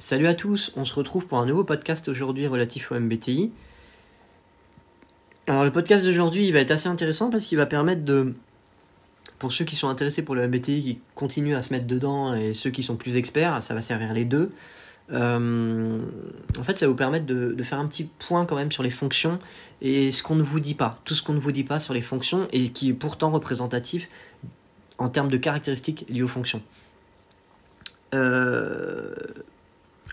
Salut à tous, on se retrouve pour un nouveau podcast aujourd'hui relatif au MBTI. Alors le podcast d'aujourd'hui il va être assez intéressant parce qu'il va permettre pour ceux qui sont intéressés pour le MBTI, qui continuent à se mettre dedans, et ceux qui sont plus experts, ça va servir les deux. En fait ça va vous permettre de faire un petit point quand même sur les fonctions et ce qu'on ne vous dit pas, tout ce qu'on ne vous dit pas sur les fonctions et qui est pourtant représentatif en termes de caractéristiques liées aux fonctions.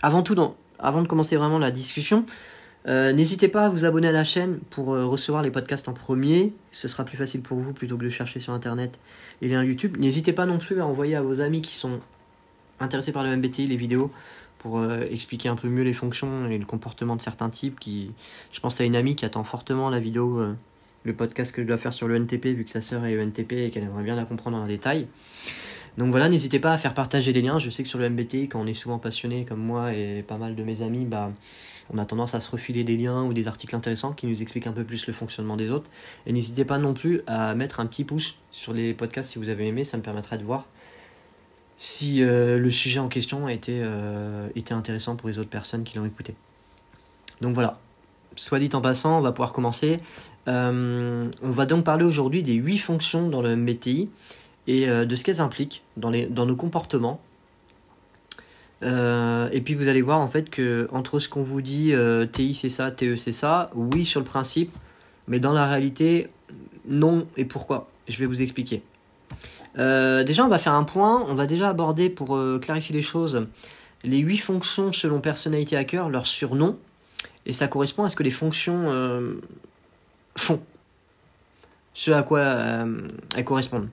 Avant de commencer vraiment la discussion, n'hésitez pas à vous abonner à la chaîne pour recevoir les podcasts en premier. Ce sera plus facile pour vous plutôt que de chercher sur internet les liens YouTube. N'hésitez pas non plus à envoyer à vos amis qui sont intéressés par le MBTI les vidéos pour expliquer un peu mieux les fonctions et le comportement de certains types. Je pense à une amie qui attend fortement la vidéo, le podcast que je dois faire sur le NTP, vu que sa sœur est ENTP et qu'elle aimerait bien la comprendre en détail. Donc voilà, n'hésitez pas à faire partager des liens. Je sais que sur le MBTI, quand on est souvent passionné comme moi et pas mal de mes amis, on a tendance à se refiler des liens ou des articles intéressants qui nous expliquent un peu plus le fonctionnement des autres. Et n'hésitez pas non plus à mettre un petit pouce sur les podcasts si vous avez aimé, ça me permettra de voir si le sujet en question a été intéressant pour les autres personnes qui l'ont écouté. Donc voilà, soit dit en passant, on va pouvoir commencer. On va donc parler aujourd'hui des 8 fonctions dans le MBTI et de ce qu'elles impliquent dans nos comportements. Et puis vous allez voir en fait que entre ce qu'on vous dit, TI c'est ça, TE c'est ça, oui sur le principe, mais dans la réalité, non. Et pourquoi ? Je vais vous expliquer. Déjà on va faire un point, on va déjà aborder pour clarifier les choses, les 8 fonctions selon Personality Hacker, leur surnom, et ça correspond à ce que les fonctions font, ce à quoi elles correspondent.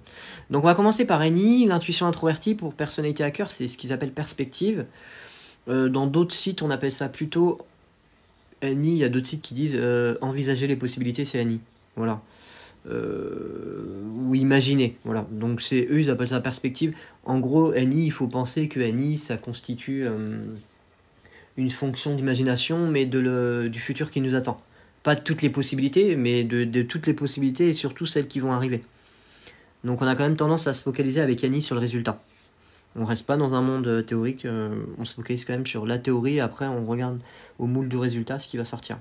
Donc on va commencer par NI, l'intuition introvertie. Pour Personality Hacker, c'est ce qu'ils appellent perspective. Dans d'autres sites, on appelle ça plutôt NI. Il y a d'autres sites qui disent envisager les possibilités, c'est NI. Voilà. Ou imaginer. Voilà. Donc eux, ils appellent ça perspective. En gros, NI, il faut penser que NI, ça constitue une fonction d'imagination, mais du futur qui nous attend. Pas de toutes les possibilités, mais de toutes les possibilités et surtout celles qui vont arriver. Donc on a quand même tendance à se focaliser avec Annie sur le résultat. On reste pas dans un monde théorique, on se focalise quand même sur la théorie, et après on regarde au moule du résultat ce qui va sortir.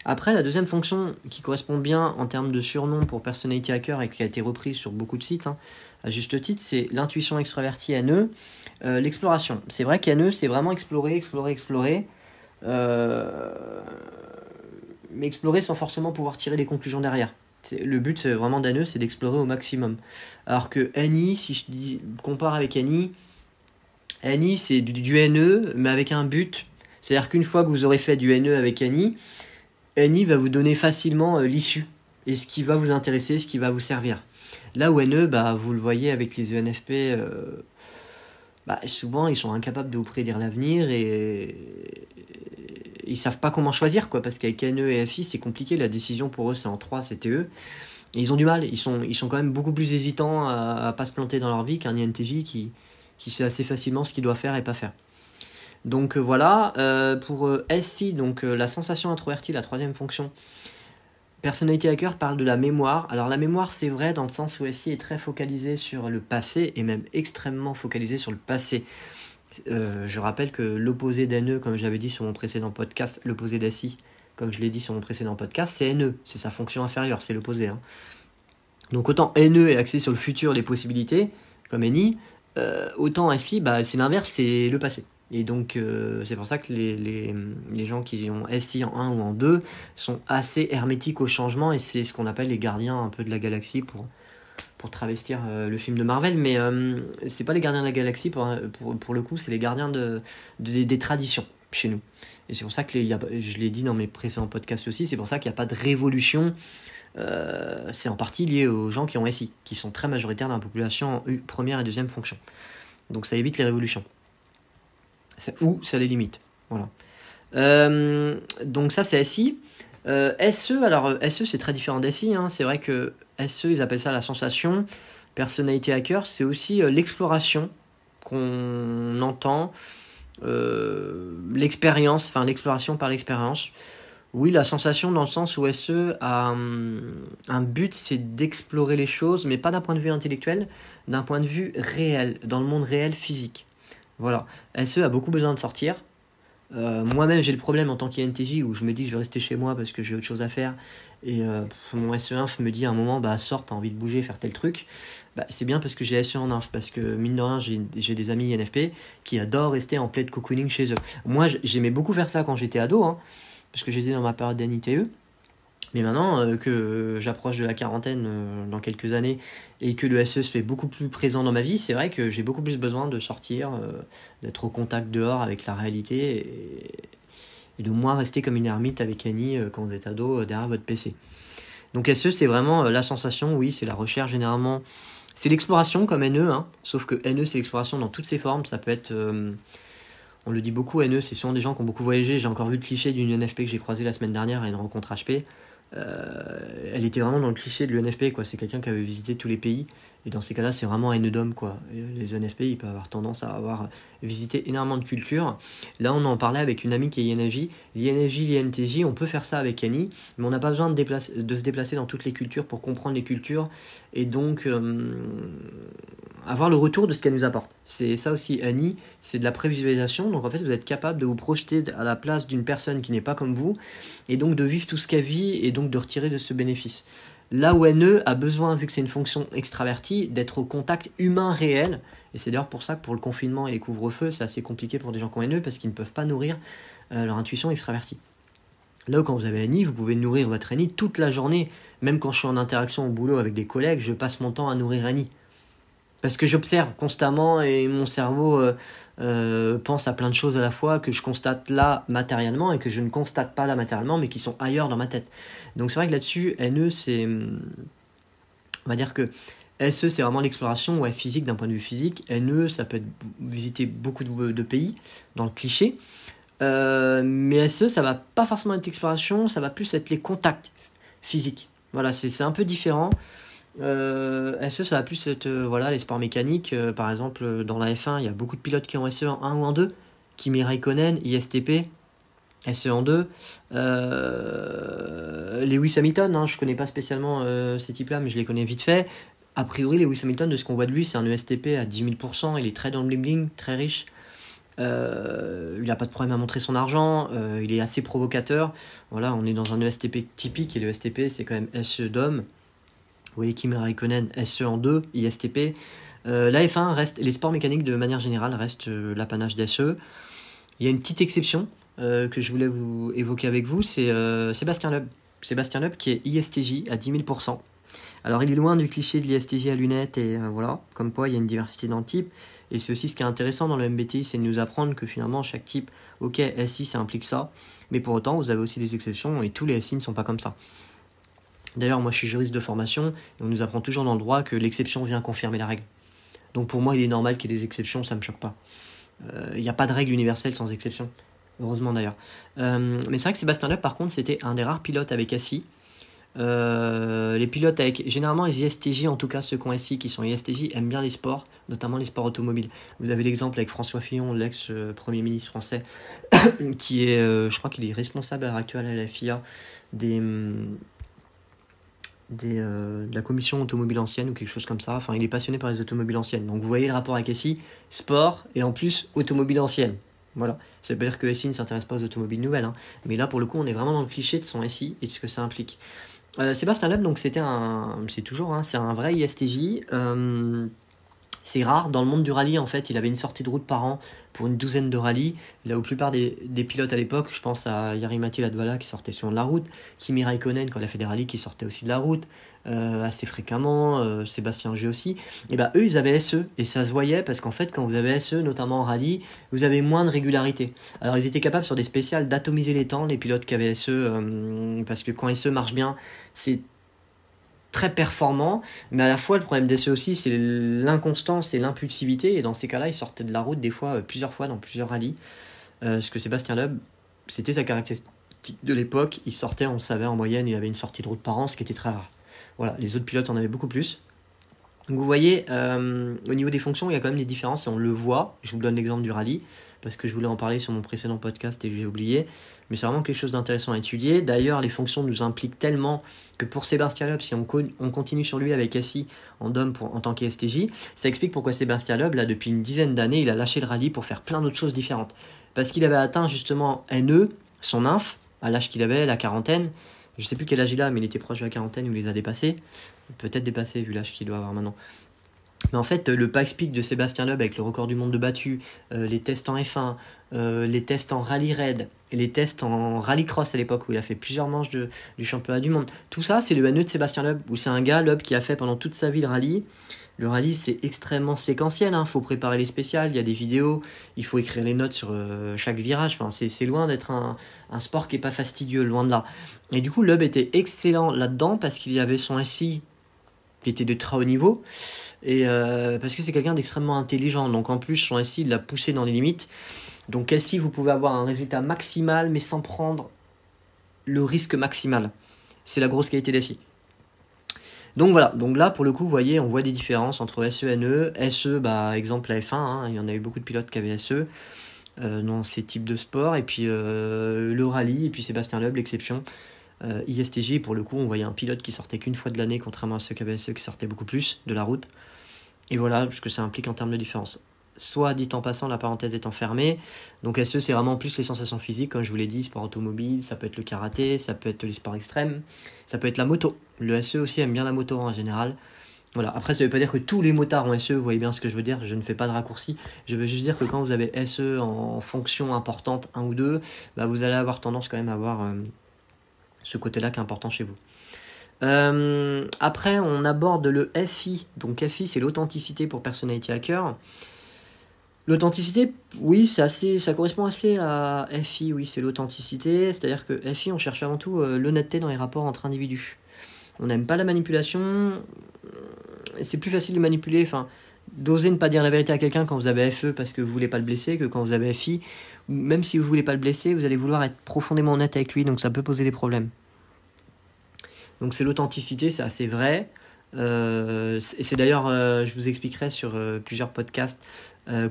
Après, la deuxième fonction qui correspond bien en termes de surnom pour Personality Hacker et qui a été reprise sur beaucoup de sites, à juste titre, c'est l'intuition extravertie NE, l'exploration. C'est vrai qu'NE, c'est vraiment explorer, mais explorer sans forcément pouvoir tirer des conclusions derrière. Le but c'est vraiment d'NE, c'est d'explorer au maximum. Alors que NI, si je compare avec NI c'est du NE mais avec un but. C'est-à-dire qu'une fois que vous aurez fait du NE avec NI va vous donner facilement l'issue et ce qui va vous intéresser, ce qui va vous servir. Là où NE, vous le voyez avec les ENFP, souvent ils sont incapables de vous prédire l'avenir et ils savent pas comment choisir, parce qu'avec NE et FI c'est compliqué, la décision pour eux c'est en 3, c'est TE, et ils ont du mal, ils sont quand même beaucoup plus hésitants à pas se planter dans leur vie qu'un INTJ qui sait assez facilement ce qu'il doit faire et pas faire. Donc voilà, pour SI, donc la sensation introvertie, la troisième fonction, Personality Hacker parle de la mémoire. Alors la mémoire, c'est vrai dans le sens où SI est très focalisé sur le passé et même extrêmement focalisé sur le passé. Je rappelle que l'opposé d'NE, comme j'avais dit sur mon précédent podcast, l'opposé d'SI, comme je l'ai dit sur mon précédent podcast, c'est NE, c'est sa fonction inférieure, c'est l'opposé. Donc autant NE est axé sur le futur, les possibilités, comme NI, autant SI, c'est l'inverse, c'est le passé. Et donc c'est pour ça que les gens qui ont SI en 1 ou en 2 sont assez hermétiques au changement, et c'est ce qu'on appelle les gardiens un peu de la galaxie pour travestir le film de Marvel, mais c'est pas les gardiens de la galaxie pour le coup, c'est les gardiens des traditions chez nous. Et c'est pour ça que je l'ai dit dans mes précédents podcasts aussi, c'est pour ça qu'il n'y a pas de révolution. C'est en partie lié aux gens qui ont SI, qui sont très majoritaires dans la population en première et deuxième fonction. Donc ça évite les révolutions. Ou ça les limite. Voilà. Donc ça c'est SI. SE, alors SE c'est très différent d'SI, c'est vrai que SE ils appellent ça la sensation. Personality Hacker, c'est aussi l'exploration qu'on entend, l'exploration par l'expérience. Oui, la sensation dans le sens où SE a un but, c'est d'explorer les choses, mais pas d'un point de vue intellectuel, d'un point de vue réel, dans le monde réel physique. Voilà. SE a beaucoup besoin de sortir, Moi-même, j'ai le problème en tant qu'INTJ où je me dis que je vais rester chez moi parce que j'ai autre chose à faire. Et mon SE1 me dit à un moment, bah sors, t'as envie de bouger, faire tel truc. Bah, c'est bien parce que j'ai SE en inf, parce que mine de rien, j'ai des amis INFP qui adorent rester en pleine cocooning chez eux. Moi, j'aimais beaucoup faire ça quand j'étais ado, hein, parce que j'étais dans ma période d'NITE. Mais maintenant que j'approche de la quarantaine dans quelques années et que le SE se fait beaucoup plus présent dans ma vie, c'est vrai que j'ai beaucoup plus besoin de sortir, d'être au contact dehors avec la réalité et de moins rester comme une ermite avec Annie quand vous êtes ado derrière votre PC. Donc SE, c'est vraiment la sensation, oui, c'est la recherche généralement. C'est l'exploration comme NE, hein, sauf que NE, c'est l'exploration dans toutes ses formes. Ça peut être, on le dit beaucoup, NE, c'est souvent des gens qui ont beaucoup voyagé. J'ai encore vu le cliché d'une UNFP que j'ai croisé la semaine dernière à une rencontre HP. Elle était vraiment dans le cliché de l'UNFP, quoi. C'est quelqu'un qui avait visité tous les pays. Et dans ces cas-là, c'est vraiment un NE quoi. Les UNFP, ils peuvent avoir tendance à avoir visité énormément de cultures. Là, on en parlait avec une amie qui est INFJ. L'INFJ, l'INTJ, on peut faire ça avec Annie, mais on n'a pas besoin de se déplacer dans toutes les cultures pour comprendre les cultures et donc avoir le retour de ce qu'elle nous apporte. C'est ça aussi, Annie, c'est de la prévisualisation. Donc en fait, vous êtes capable de vous projeter à la place d'une personne qui n'est pas comme vous et donc de vivre tout ce qu'elle vit et donc de retirer de ce bénéfice. Là où NE a besoin, vu que c'est une fonction extravertie, d'être au contact humain réel. Et c'est d'ailleurs pour ça que pour le confinement et les couvre-feux, c'est assez compliqué pour des gens qui ont NE parce qu'ils ne peuvent pas nourrir leur intuition extravertie. Là où quand vous avez Annie, vous pouvez nourrir votre Annie toute la journée. Même quand je suis en interaction au boulot avec des collègues, je passe mon temps à nourrir Annie. Parce que j'observe constamment et mon cerveau pense à plein de choses à la fois que je constate là matériellement et que je ne constate pas là matériellement mais qui sont ailleurs dans ma tête. Donc c'est vrai que là-dessus, NE, c'est... On va dire que SE, c'est vraiment l'exploration physique d'un point de vue physique. NE, ça peut être visiter beaucoup de pays dans le cliché. Mais SE, ça va pas forcément être l'exploration, ça va plus être les contacts physiques. Voilà, c'est un peu différent. SE, ça va plus être les sports mécaniques. Par exemple, dans la F1, il y a beaucoup de pilotes qui ont SE en 1 ou en 2. Kimi Raikkonen, ISTP, SE en 2. Lewis Hamilton, hein, je connais pas spécialement ces types-là, mais je les connais vite fait. A priori, Lewis Hamilton, de ce qu'on voit de lui, c'est un ESTP à 10 000%. Il est très dans le bling-bling, très riche. Il n'a pas de problème à montrer son argent, il est assez provocateur. Voilà, on est dans un ESTP typique et le ESTP, c'est quand même SE d'homme. Vous voyez Kimi Raikkonen, SE en 2, ISTP. La F1 reste, les sports mécaniques de manière générale restent l'apanage d'SE. Il y a une petite exception que je voulais vous évoquer avec vous, c'est Sébastien Loeb. Sébastien Loeb qui est ISTJ à 10 000%. Alors il est loin du cliché de l'ISTJ à lunettes et voilà, comme quoi il y a une diversité dans le type. Et c'est aussi ce qui est intéressant dans le MBTI, c'est de nous apprendre que finalement chaque type, ok, SI ça implique ça, mais pour autant vous avez aussi des exceptions et tous les SI ne sont pas comme ça. D'ailleurs moi je suis juriste de formation et on nous apprend toujours dans le droit que l'exception vient confirmer la règle. Donc pour moi il est normal qu'il y ait des exceptions, ça me choque pas. Il n'y a pas de règle universelle sans exception, heureusement d'ailleurs. Mais c'est vrai que Sébastien Loeb par contre c'était un des rares pilotes avec SI. Les pilotes avec généralement les ISTJ, en tout cas ceux qui ont SI qui sont ISTJ, aiment bien les sports, notamment les sports automobiles. Vous avez l'exemple avec François Fillon, l'ex-premier ministre français, qui est, je crois qu'il est responsable à l'heure actuelle à la FIA de la commission automobile ancienne ou quelque chose comme ça. Enfin, il est passionné par les automobiles anciennes. Donc vous voyez le rapport avec SI, sport et en plus automobile ancienne. Voilà, ça veut pas dire que SI ne s'intéresse pas aux automobiles nouvelles, hein. Mais là pour le coup on est vraiment dans le cliché de son SI et de ce que ça implique. Sébastien Loeb, donc c'est un vrai ISTJ. C'est rare dans le monde du rallye en fait. Il avait une sortie de route par an pour une douzaine de rallyes. Là où la plupart des pilotes à l'époque, je pense à Jari-Matti Latvala qui sortait sur de la route, Kimi Raikkonen quand il a fait des rallyes qui sortait aussi de la route assez fréquemment, Sébastien Ogier aussi. Et ben eux ils avaient SE et ça se voyait parce qu'en fait quand vous avez SE notamment en rallye, vous avez moins de régularité. Alors ils étaient capables sur des spéciales d'atomiser les temps les pilotes qui avaient SE parce que quand SE marche bien, c'est très performant, mais à la fois le problème d'SE aussi c'est l'inconstance et l'impulsivité et dans ces cas-là il sortait de la route des fois plusieurs fois dans plusieurs rallyes ce que Sébastien Loeb c'était sa caractéristique de l'époque, il sortait, on le savait en moyenne il avait une sortie de route par an, ce qui était très rare. Voilà, les autres pilotes en avaient beaucoup plus Donc vous voyez, au niveau des fonctions, il y a quand même des différences et on le voit. Je vous donne l'exemple du rallye parce que je voulais en parler sur mon précédent podcast et j'ai oublié. Mais c'est vraiment quelque chose d'intéressant à étudier. D'ailleurs, les fonctions nous impliquent tellement que pour Sébastien Loeb, si on continue sur lui avec SI en tant qu'ESTJ, ça explique pourquoi Sébastien Loeb, là, depuis une dizaine d'années, il a lâché le rallye pour faire plein d'autres choses différentes. Parce qu'il avait atteint justement NE, son inf, à l'âge qu'il avait, la quarantaine. Je sais plus quel âge il a, mais il était proche de la quarantaine ou il les a dépassés. Peut-être dépassé vu l'âge qu'il doit avoir maintenant. Mais en fait, le pace peak de Sébastien Loeb avec le record du monde de battu, les tests en F1, les tests en rallye raid, et les tests en rallye cross à l'époque où il a fait plusieurs manches du championnat du monde. Tout ça, c'est le NE de Sébastien Loeb, où c'est un gars, Loeb, qui a fait pendant toute sa vie le rallye. Le rallye, c'est extrêmement séquentiel, hein. Faut préparer les spéciales, il y a des vidéos, il faut écrire les notes sur chaque virage. Enfin, c'est loin d'être un sport qui n'est pas fastidieux, loin de là. Et du coup, Loeb était excellent là-dedans parce qu'il y avait son SI qui était de très haut niveau et parce que c'est quelqu'un d'extrêmement intelligent. Donc en plus, son SI, il l'a poussé dans les limites. Donc SI, vous pouvez avoir un résultat maximal, mais sans prendre le risque maximal. C'est la grosse qualité d'SI. Donc voilà, donc là pour le coup vous voyez on voit des différences entre SE et NE. SE, bah exemple la F1, hein, il y en a eu beaucoup de pilotes qui avaient SE dans ces types de sports, et puis le rallye, et puis Sébastien Loeb l'exception. ISTJ, pour le coup on voyait un pilote qui sortait qu'une fois de l'année, contrairement à ceux qui avaient SE qui sortaient beaucoup plus de la route. Et voilà ce que ça implique en termes de différence. Soit, dit en passant, la parenthèse étant fermée. Donc SE, c'est vraiment plus les sensations physiques, comme je vous l'ai dit, sport automobile, ça peut être le karaté, ça peut être les sports extrêmes, ça peut être la moto. Le SE aussi aime bien la moto en général. Voilà. Après, ça ne veut pas dire que tous les motards ont SE, vous voyez bien ce que je veux dire, je ne fais pas de raccourci. Je veux juste dire que quand vous avez SE en fonction importante, 1 ou 2, bah, vous allez avoir tendance quand même à avoir ce côté-là qui est important chez vous. Après, on aborde le FI. Donc FI, c'est l'authenticité pour Personality Hacker. L'authenticité, oui, ça correspond assez à FI, oui, c'est l'authenticité. C'est-à-dire que FI, on cherche avant tout l'honnêteté dans les rapports entre individus. On n'aime pas la manipulation. C'est plus facile de manipuler, d'oser ne pas dire la vérité à quelqu'un quand vous avez FE parce que vous voulez pas le blesser, que quand vous avez FI, même si vous voulez pas le blesser, vous allez vouloir être profondément honnête avec lui, donc ça peut poser des problèmes. Donc c'est l'authenticité, c'est assez vrai. Et c'est d'ailleurs, je vous expliquerai sur plusieurs podcasts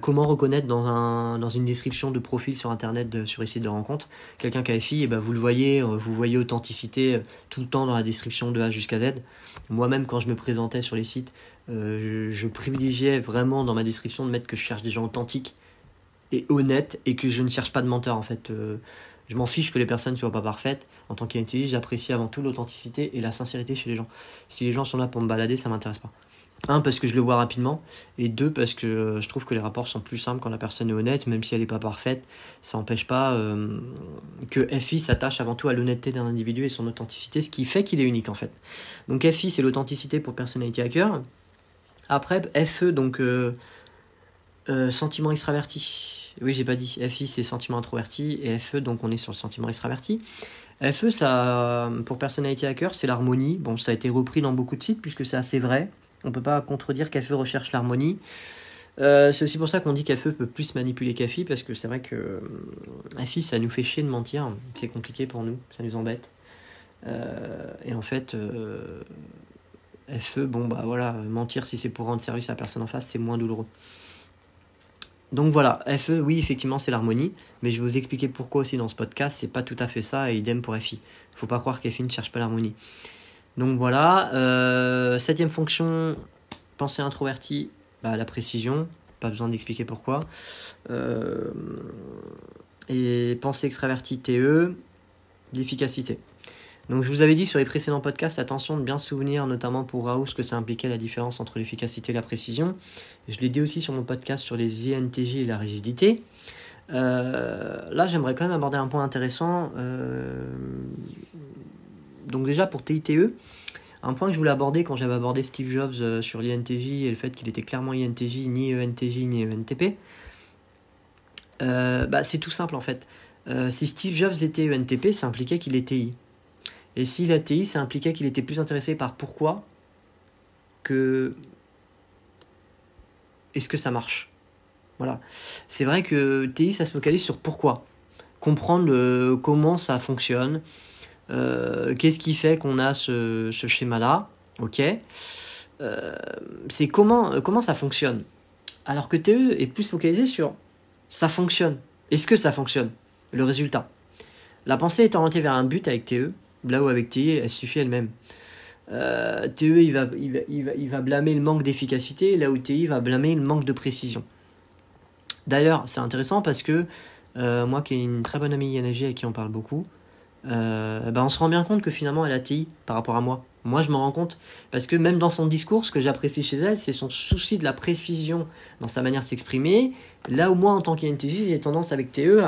comment reconnaître dans une description de profil sur internet, sur les sites de rencontres, quelqu'un qui a FI, et ben vous le voyez, vous voyez authenticité tout le temps dans la description de A jusqu'à Z. Moi-même, quand je me présentais sur les sites, je privilégiais vraiment dans ma description de mettre que je cherche des gens authentiques et honnêtes et que je ne cherche pas de menteurs en fait. Je m'en fiche que les personnes ne soient pas parfaites. En tant qu'INTJ, j'apprécie avant tout l'authenticité et la sincérité chez les gens. Si les gens sont là pour me balader, ça m'intéresse pas. 1, parce que je le vois rapidement, et 2, parce que je trouve que les rapports sont plus simples quand la personne est honnête, même si elle n'est pas parfaite. Ça n'empêche pas que FI s'attache avant tout à l'honnêteté d'un individu et son authenticité, ce qui fait qu'il est unique en fait. Donc FI, c'est l'authenticité pour Personality Hacker. Après, FE, donc sentiment extraverti. Oui, j'ai pas dit. FI, c'est sentiment introverti, et FE, donc on est sur le sentiment extraverti. FE, ça, pour Personality Hacker, c'est l'harmonie. Bon, ça a été repris dans beaucoup de sites, puisque c'est assez vrai. On peut pas contredire qu'FE recherche l'harmonie. C'est aussi pour ça qu'on dit qu'FE peut plus manipuler qu'FI, parce que c'est vrai que FI, ça nous fait chier de mentir. C'est compliqué pour nous, ça nous embête. Et en fait, FE, bon, bah voilà, mentir si c'est pour rendre service à la personne en face, c'est moins douloureux. Donc voilà, FE, oui, effectivement, c'est l'harmonie, mais je vais vous expliquer pourquoi aussi dans ce podcast, c'est pas tout à fait ça, et idem pour FI. Faut pas croire qu'FI ne cherche pas l'harmonie. Donc voilà, 7e fonction, pensée introvertie, bah, la précision, pas besoin d'expliquer pourquoi. Et pensée extravertie, TE, l'efficacité. Donc je vous avais dit sur les précédents podcasts, attention de bien se souvenir, notamment pour Raoult, ce que ça impliquait la différence entre l'efficacité et la précision. Je l'ai dit aussi sur mon podcast sur les INTJ et la rigidité. Là, j'aimerais quand même aborder un point intéressant. Donc déjà pour TITE, un point que je voulais aborder quand j'avais abordé Steve Jobs sur l'INTJ et le fait qu'il était clairement INTJ, ni ENTJ, ni ENTP, c'est tout simple en fait. Si Steve Jobs était ENTP, ça impliquait qu'il était I. Et s'il a TI, ça impliquait qu'il était plus intéressé par pourquoi que est-ce que ça marche. Voilà. C'est vrai que TI, ça se focalise sur pourquoi. Comprendre comment ça fonctionne. Qu'est-ce qui fait qu'on a ce schéma-là. Ok. c'est comment ça fonctionne. Alors que TE est plus focalisé sur ça fonctionne. Est-ce que ça fonctionne? Le résultat. La pensée est orientée vers un but avec TE, là où avec TI, elle suffit elle-même. TE, il va blâmer le manque d'efficacité, là où TI va blâmer le manque de précision. D'ailleurs, c'est intéressant parce que moi qui ai une très bonne amie ING avec qui on parle beaucoup, on se rend bien compte que finalement elle a TI par rapport à moi. Moi je m'en rends compte parce que même dans son discours, ce que j'apprécie chez elle, c'est son souci de la précision dans sa manière de s'exprimer. Là où moi en tant qu'INTJ, j'ai tendance avec TE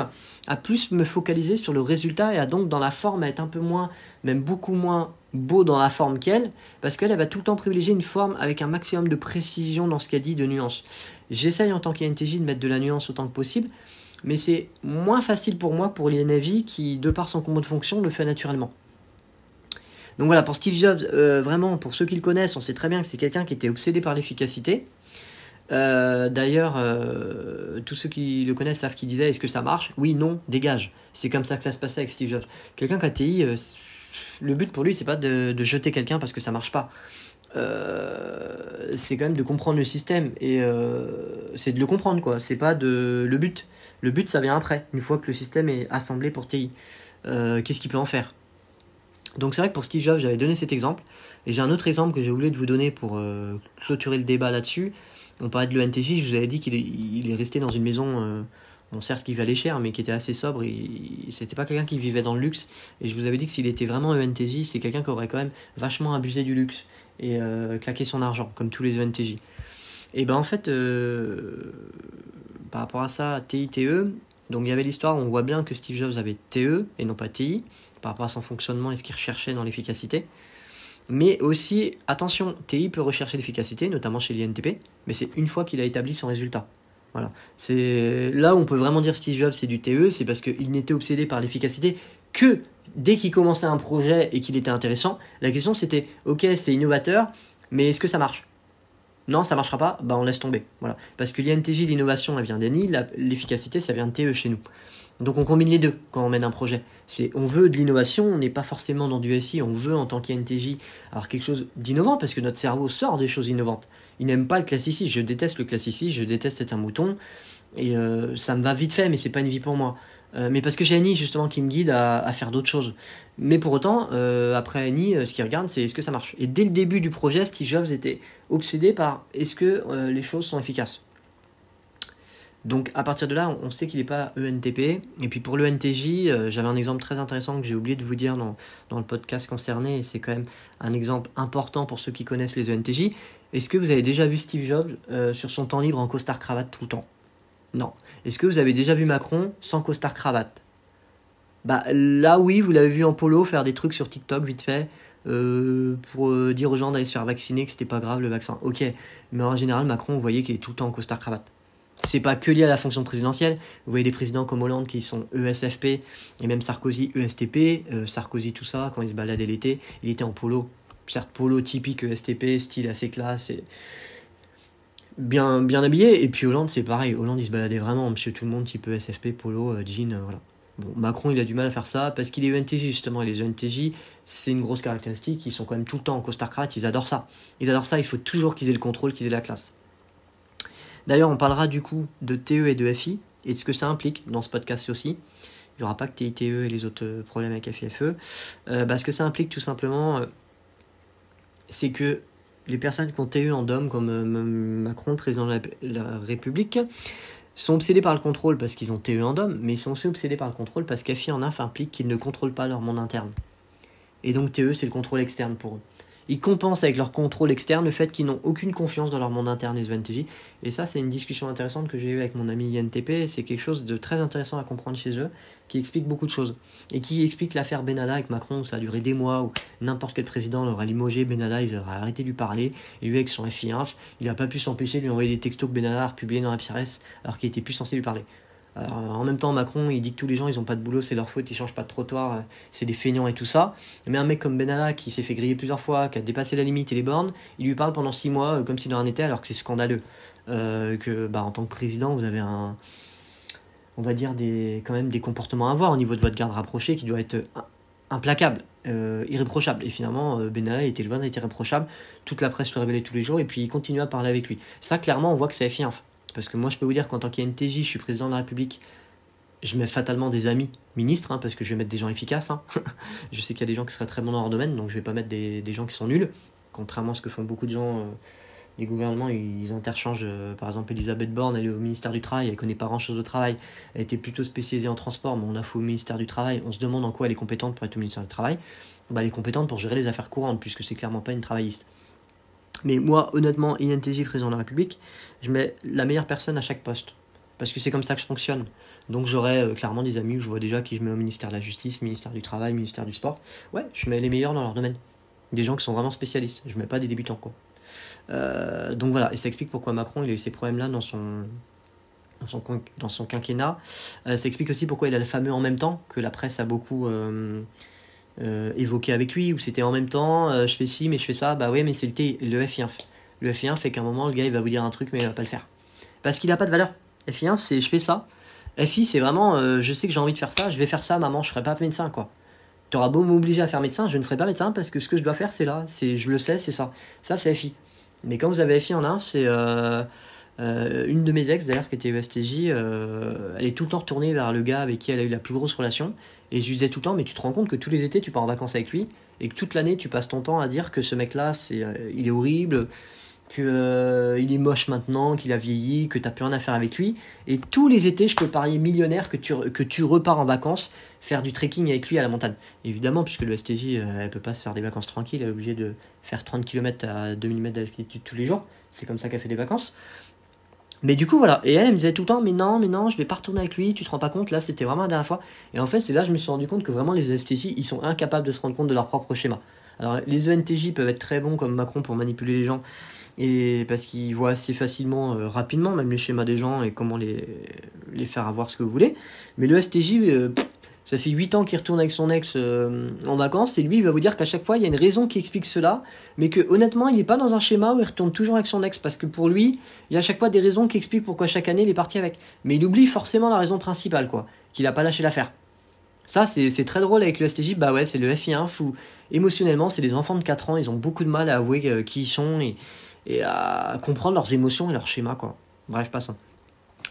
à plus me focaliser sur le résultat et à donc dans la forme à être un peu moins, même beaucoup moins beau dans la forme qu'elle, parce qu'elle va tout le temps privilégier une forme avec un maximum de précision dans ce qu'elle dit, de nuances. J'essaye en tant qu'INTJ de mettre de la nuance autant que possible, mais c'est moins facile pour moi pour l'INFJ qui, de par son combo de fonction, le fait naturellement. Donc voilà, pour Steve Jobs, vraiment, pour ceux qui le connaissent, on sait très bien que c'est quelqu'un qui était obsédé par l'efficacité. D'ailleurs, tous ceux qui le connaissent savent qu'il disait est-ce que ça marche? Oui, non, dégage. C'est comme ça que ça se passait avec Steve Jobs. Quelqu'un qui a TI, le but pour lui, c'est pas de jeter quelqu'un parce que ça marche pas. C'est quand même de comprendre le système et c'est de le comprendre quoi. C'est pas le but. Le but ça vient après, une fois que le système est assemblé pour TI. Qu'est-ce qu'il peut en faire? Donc c'est vrai que pour Steve Jobs, j'avais donné cet exemple et j'ai un autre exemple que j'ai oublié de vous donner pour clôturer le débat là-dessus. On parlait de l'ENTJ, je vous avais dit qu'il est resté dans une maison. Bon, certes, qui valait cher, mais qui était assez sobre. C'était pas quelqu'un qui vivait dans le luxe. Et je vous avais dit que s'il était vraiment ENTJ, c'est quelqu'un qui aurait quand même vachement abusé du luxe et claqué son argent, comme tous les ENTJ. Et ben en fait, par rapport à ça, TI, TE, donc il y avait l'histoire, on voit bien que Steve Jobs avait TE et non pas TI, par rapport à son fonctionnement et ce qu'il recherchait dans l'efficacité. Mais aussi, attention, TI peut rechercher l'efficacité, notamment chez l'INTP, mais c'est une fois qu'il a établi son résultat. Voilà. C'est là où on peut vraiment dire Steve Jobs c'est du TE, c'est parce qu'il n'était obsédé par l'efficacité que dès qu'il commençait un projet et qu'il était intéressant. La question c'était, ok, c'est innovateur, mais est-ce que ça marche? Non, ça marchera pas, on laisse tomber. Voilà. Parce que l'INTJ, l'innovation, elle vient d'ENI, l'efficacité, ça vient de TE chez nous. Donc on combine les deux quand on mène un projet. On veut de l'innovation, on n'est pas forcément dans du SI, on veut en tant qu'INTJ avoir quelque chose d'innovant parce que notre cerveau sort des choses innovantes. Il n'aime pas le classicisme, je déteste le classicisme, je déteste être un mouton et ça me va vite fait mais c'est pas une vie pour moi. Mais parce que j'ai Annie justement qui me guide à faire d'autres choses. Mais pour autant, après Annie, ce qu'il regarde c'est est-ce que ça marche. Et dès le début du projet, Steve Jobs était obsédé par est-ce que les choses sont efficaces. Donc à partir de là, on sait qu'il n'est pas ENTP. Et puis pour l'ENTJ, j'avais un exemple très intéressant que j'ai oublié de vous dire dans le podcast concerné. Et c'est quand même un exemple important pour ceux qui connaissent les ENTJ. Est-ce que vous avez déjà vu Steve Jobs sur son temps libre en costard-cravate tout le temps? Non. Est-ce que vous avez déjà vu Macron sans costard-cravate? Là oui, vous l'avez vu en polo faire des trucs sur TikTok vite fait. Pour dire aux gens d'aller se faire vacciner, que c'était pas grave le vaccin. Ok, mais en général, Macron, vous voyez qu'il est tout le temps en costard-cravate. C'est pas que lié à la fonction présidentielle. Vous voyez des présidents comme Hollande qui sont ESFP et même Sarkozy ESTP. Sarkozy tout ça, quand il se baladait l'été, il était en polo. Certes, polo typique ESTP, style assez classe et bien habillé. Et puis Hollande, c'est pareil. Hollande, il se baladait vraiment, monsieur tout le monde, type ESFP, polo, jean, voilà. Bon, Macron, il a du mal à faire ça parce qu'il est ENTJ justement. Et les ENTJ, c'est une grosse caractéristique. Ils sont quand même tout le temps en costard-cravate. Ils adorent ça. Il faut toujours qu'ils aient le contrôle, qu'ils aient la classe. D'ailleurs, on parlera du coup de TE et de FI et de ce que ça implique dans ce podcast aussi. Il n'y aura pas que TI, TE et les autres problèmes avec FI, FE. Ce que ça implique tout simplement, c'est que les personnes qui ont TE en DOM, comme Macron, président de la République, sont obsédés par le contrôle parce qu'ils ont TE en DOM, mais ils sont aussi obsédés par le contrôle parce qu'FI en INF implique qu'ils ne contrôlent pas leur monde interne. Et donc TE, c'est le contrôle externe pour eux. Ils compensent avec leur contrôle externe le fait qu'ils n'ont aucune confiance dans leur monde interne, les ENTJ. Et ça, c'est une discussion intéressante que j'ai eue avec mon ami INTP. C'est quelque chose de très intéressant à comprendre chez eux, qui explique beaucoup de choses. Et qui explique l'affaire Benalla avec Macron, où ça a duré des mois, où n'importe quel président l'aurait limogé, Benalla, ils auraient arrêté de lui parler. Et lui, avec son FI1, il n'a pas pu s'empêcher de lui envoyer des textos que Benalla a republiés dans la PRS, alors qu'il était plus censé lui parler. Alors, en même temps, Macron, il dit que tous les gens, ils ont pas de boulot, c'est leur faute, ils changent pas de trottoir, c'est des feignants et tout ça. Mais un mec comme Benalla, qui s'est fait griller plusieurs fois, qui a dépassé la limite et les bornes, il lui parle pendant 6 mois comme s'il en était, alors que c'est scandaleux. En tant que président, vous avez on va dire quand même des comportements à avoir au niveau de votre garde rapprochée qui doit être implacable, irréprochable. Et finalement, Benalla était loin d'être irréprochable. Toute la presse le révélait tous les jours et puis il continue à parler avec lui. Ça, clairement, on voit que c'est FI1. Parce que moi, je peux vous dire qu'en tant qu'INTJ, je suis président de la République, je mets fatalement des amis ministres, parce que je vais mettre des gens efficaces. Je sais qu'il y a des gens qui seraient très bons dans leur domaine, donc je vais pas mettre des gens qui sont nuls. Contrairement à ce que font beaucoup de gens, les gouvernements, ils interchangent. Par exemple, Elisabeth Borne, elle est au ministère du Travail, elle connaît pas grand-chose au travail. Elle était plutôt spécialisée en transport, mais on l'a fait au ministère du Travail. On se demande en quoi elle est compétente pour être au ministère du Travail. Elle est compétente pour gérer les affaires courantes, puisque c'est clairement pas une travailliste. Mais moi, honnêtement, INTJ, président de la République, je mets la meilleure personne à chaque poste. Parce que c'est comme ça que je fonctionne. Donc j'aurai clairement des amis où je vois déjà qui je mets au ministère de la Justice, ministère du Travail, ministère du Sport. Ouais, je mets les meilleurs dans leur domaine. Des gens qui sont vraiment spécialistes. Je mets pas des débutants, quoi. Donc voilà, et ça explique pourquoi Macron il a eu ces problèmes-là dans son quinquennat. Ça explique aussi pourquoi il a le fameux en même temps, que la presse a beaucoup évoqué avec lui, où c'était en même temps, je fais ci, mais je fais ça. Bah oui, mais c'est le FI1. Le FI1 fait qu'à un moment, le gars il va vous dire un truc, mais il va pas le faire. Parce qu'il a pas de valeur. FI1, c'est je fais ça. FI, c'est vraiment je sais que j'ai envie de faire ça, je vais faire ça, maman, je ferai pas médecin, quoi. Tu auras beau m'obliger à faire médecin, je ne ferai pas médecin parce que ce que je dois faire, c'est là. Je le sais, c'est ça. Ça, c'est FI. Mais quand vous avez FI en 1, c'est une de mes ex, d'ailleurs, qui était ESTJ, elle est tout le temps retournée vers le gars avec qui elle a eu la plus grosse relation. Et je lui disais tout le temps, mais tu te rends compte que tous les étés, tu pars en vacances avec lui et que toute l'année, tu passes ton temps à dire que ce mec-là, il est horrible, qu'il est moche maintenant, qu'il a vieilli, que t'as plus rien à faire avec lui. Et tous les étés, je peux parier millionnaire que tu repars en vacances faire du trekking avec lui à la montagne. Évidemment, puisque le STJ, elle peut pas se faire des vacances tranquilles, elle est obligée de faire 30 km à 2000 mètres d'altitude tous les jours. C'est comme ça qu'elle fait des vacances. Mais du coup, voilà. Et elle me disait tout le temps, mais non, je vais pas retourner avec lui, tu te rends pas compte, là, c'était vraiment la dernière fois. Et en fait, c'est là que je me suis rendu compte que vraiment, les STJ, ils sont incapables de se rendre compte de leur propre schéma. Alors, les ENTJ peuvent être très bons, comme Macron, pour manipuler les gens, et parce qu'ils voient assez facilement, rapidement, même les schémas des gens et comment les faire avoir ce que vous voulez. Mais le STJ, ça fait 8 ans qu'il retourne avec son ex en vacances, et lui, il va vous dire qu'à chaque fois, il y a une raison qui explique cela, mais que honnêtement, il n'est pas dans un schéma où il retourne toujours avec son ex, parce que pour lui, il y a à chaque fois des raisons qui expliquent pourquoi chaque année, il est parti avec. Mais il oublie forcément la raison principale, quoi, qu'il n'a pas lâché l'affaire. Ça, c'est très drôle avec le STJ, bah ouais, c'est le FI1, fou. Émotionnellement, c'est des enfants de 4 ans, ils ont beaucoup de mal à avouer qui ils sont, et à comprendre leurs émotions et leurs schémas, quoi. Bref, passons.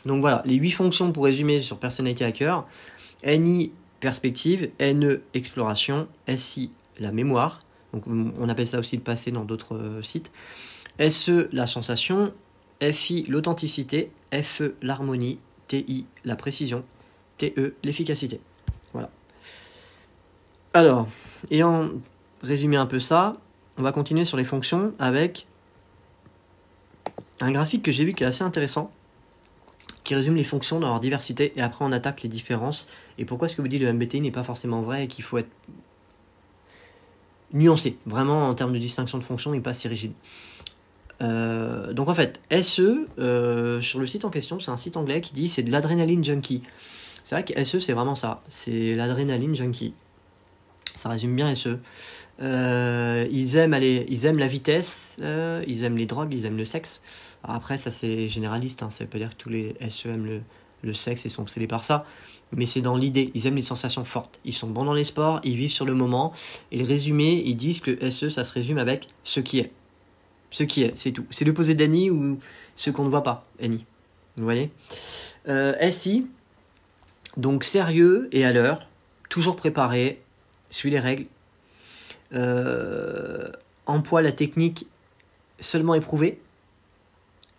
Donc voilà, les 8 fonctions pour résumer sur Personality Hacker. NI, perspective. NE, exploration. SI, la mémoire. Donc on appelle ça aussi le passé dans d'autres sites. SE, la sensation. FI, l'authenticité. FE, l'harmonie. TI, la précision. TE, l'efficacité. Voilà. Alors, ayant résumé un peu ça, on va continuer sur les fonctions avec un graphique que j'ai vu qui est assez intéressant, qui résume les fonctions dans leur diversité, et après on attaque les différences, et pourquoi ce que vous dit le MBTI n'est pas forcément vrai, et qu'il faut être nuancé, vraiment en termes de distinction de fonctions, et pas si rigide. Donc en fait, SE, sur le site en question, c'est un site anglais qui dit c'est de l'adrénaline junkie. C'est vrai que SE, c'est vraiment ça, c'est l'adrénaline junkie. Ça résume bien SE. Ils aiment la vitesse, ils aiment les drogues, ils aiment le sexe. Alors après, ça c'est généraliste, ça veut pas dire que tous les SE aiment le sexe et sont obsédés par ça, mais c'est dans l'idée, ils aiment les sensations fortes. Ils sont bons dans les sports, ils vivent sur le moment, et le résumé, ils disent que SE, ça se résume avec ce qui est. Ce qui est, c'est tout. C'est l'opposé d'Annie ou ce qu'on ne voit pas, Annie. Vous voyez SI, donc sérieux et à l'heure, toujours préparé, suit les règles, emploie la technique seulement éprouvée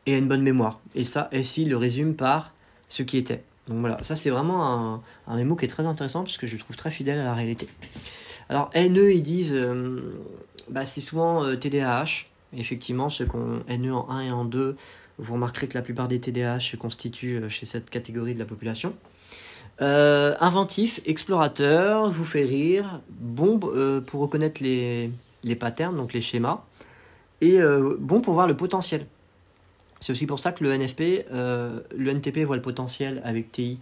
et a une bonne mémoire. Et ça, SI le résume par ce qui était. Donc voilà, ça c'est vraiment un mémo qui est très intéressant parce que je le trouve très fidèle à la réalité. Alors NE, ils disent, c'est souvent TDAH. Effectivement, ceux qui ont NE en 1 et en 2, vous remarquerez que la plupart des TDAH se constituent chez cette catégorie de la population. Inventif, explorateur, vous fait rire, bon pour reconnaître les patterns, donc les schémas, et bon pour voir le potentiel. C'est aussi pour ça que le NTP voit le potentiel avec TI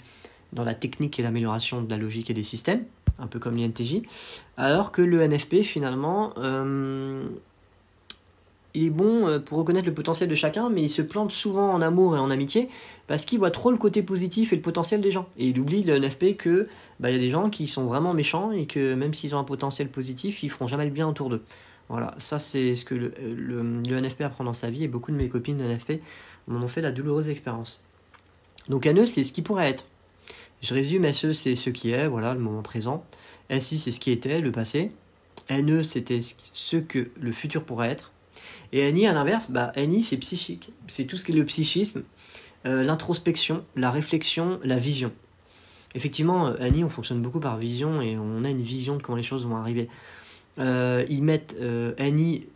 dans la technique et l'amélioration de la logique et des systèmes, un peu comme l'INTJ, alors que le NFP finalement il est bon pour reconnaître le potentiel de chacun, mais il se plante souvent en amour et en amitié parce qu'il voit trop le côté positif et le potentiel des gens. Et il oublie le NFP que y a des gens qui sont vraiment méchants et que même s'ils ont un potentiel positif, ils feront jamais le bien autour d'eux. Voilà, ça c'est ce que le NFP apprend dans sa vie, et beaucoup de mes copines de NFP m'en ont fait la douloureuse expérience. Donc NE, c'est ce qui pourrait être. Je résume, SE, c'est ce qui est, voilà, le moment présent. SI, c'est ce qui était, le passé. NE, c'était ce que le futur pourrait être. Et NI, à l'inverse, NI, c'est psychique. C'est tout ce qui est le psychisme, l'introspection, la réflexion, la vision. Effectivement, NI, on fonctionne beaucoup par vision et on a une vision de comment les choses vont arriver. Ils mettent NI,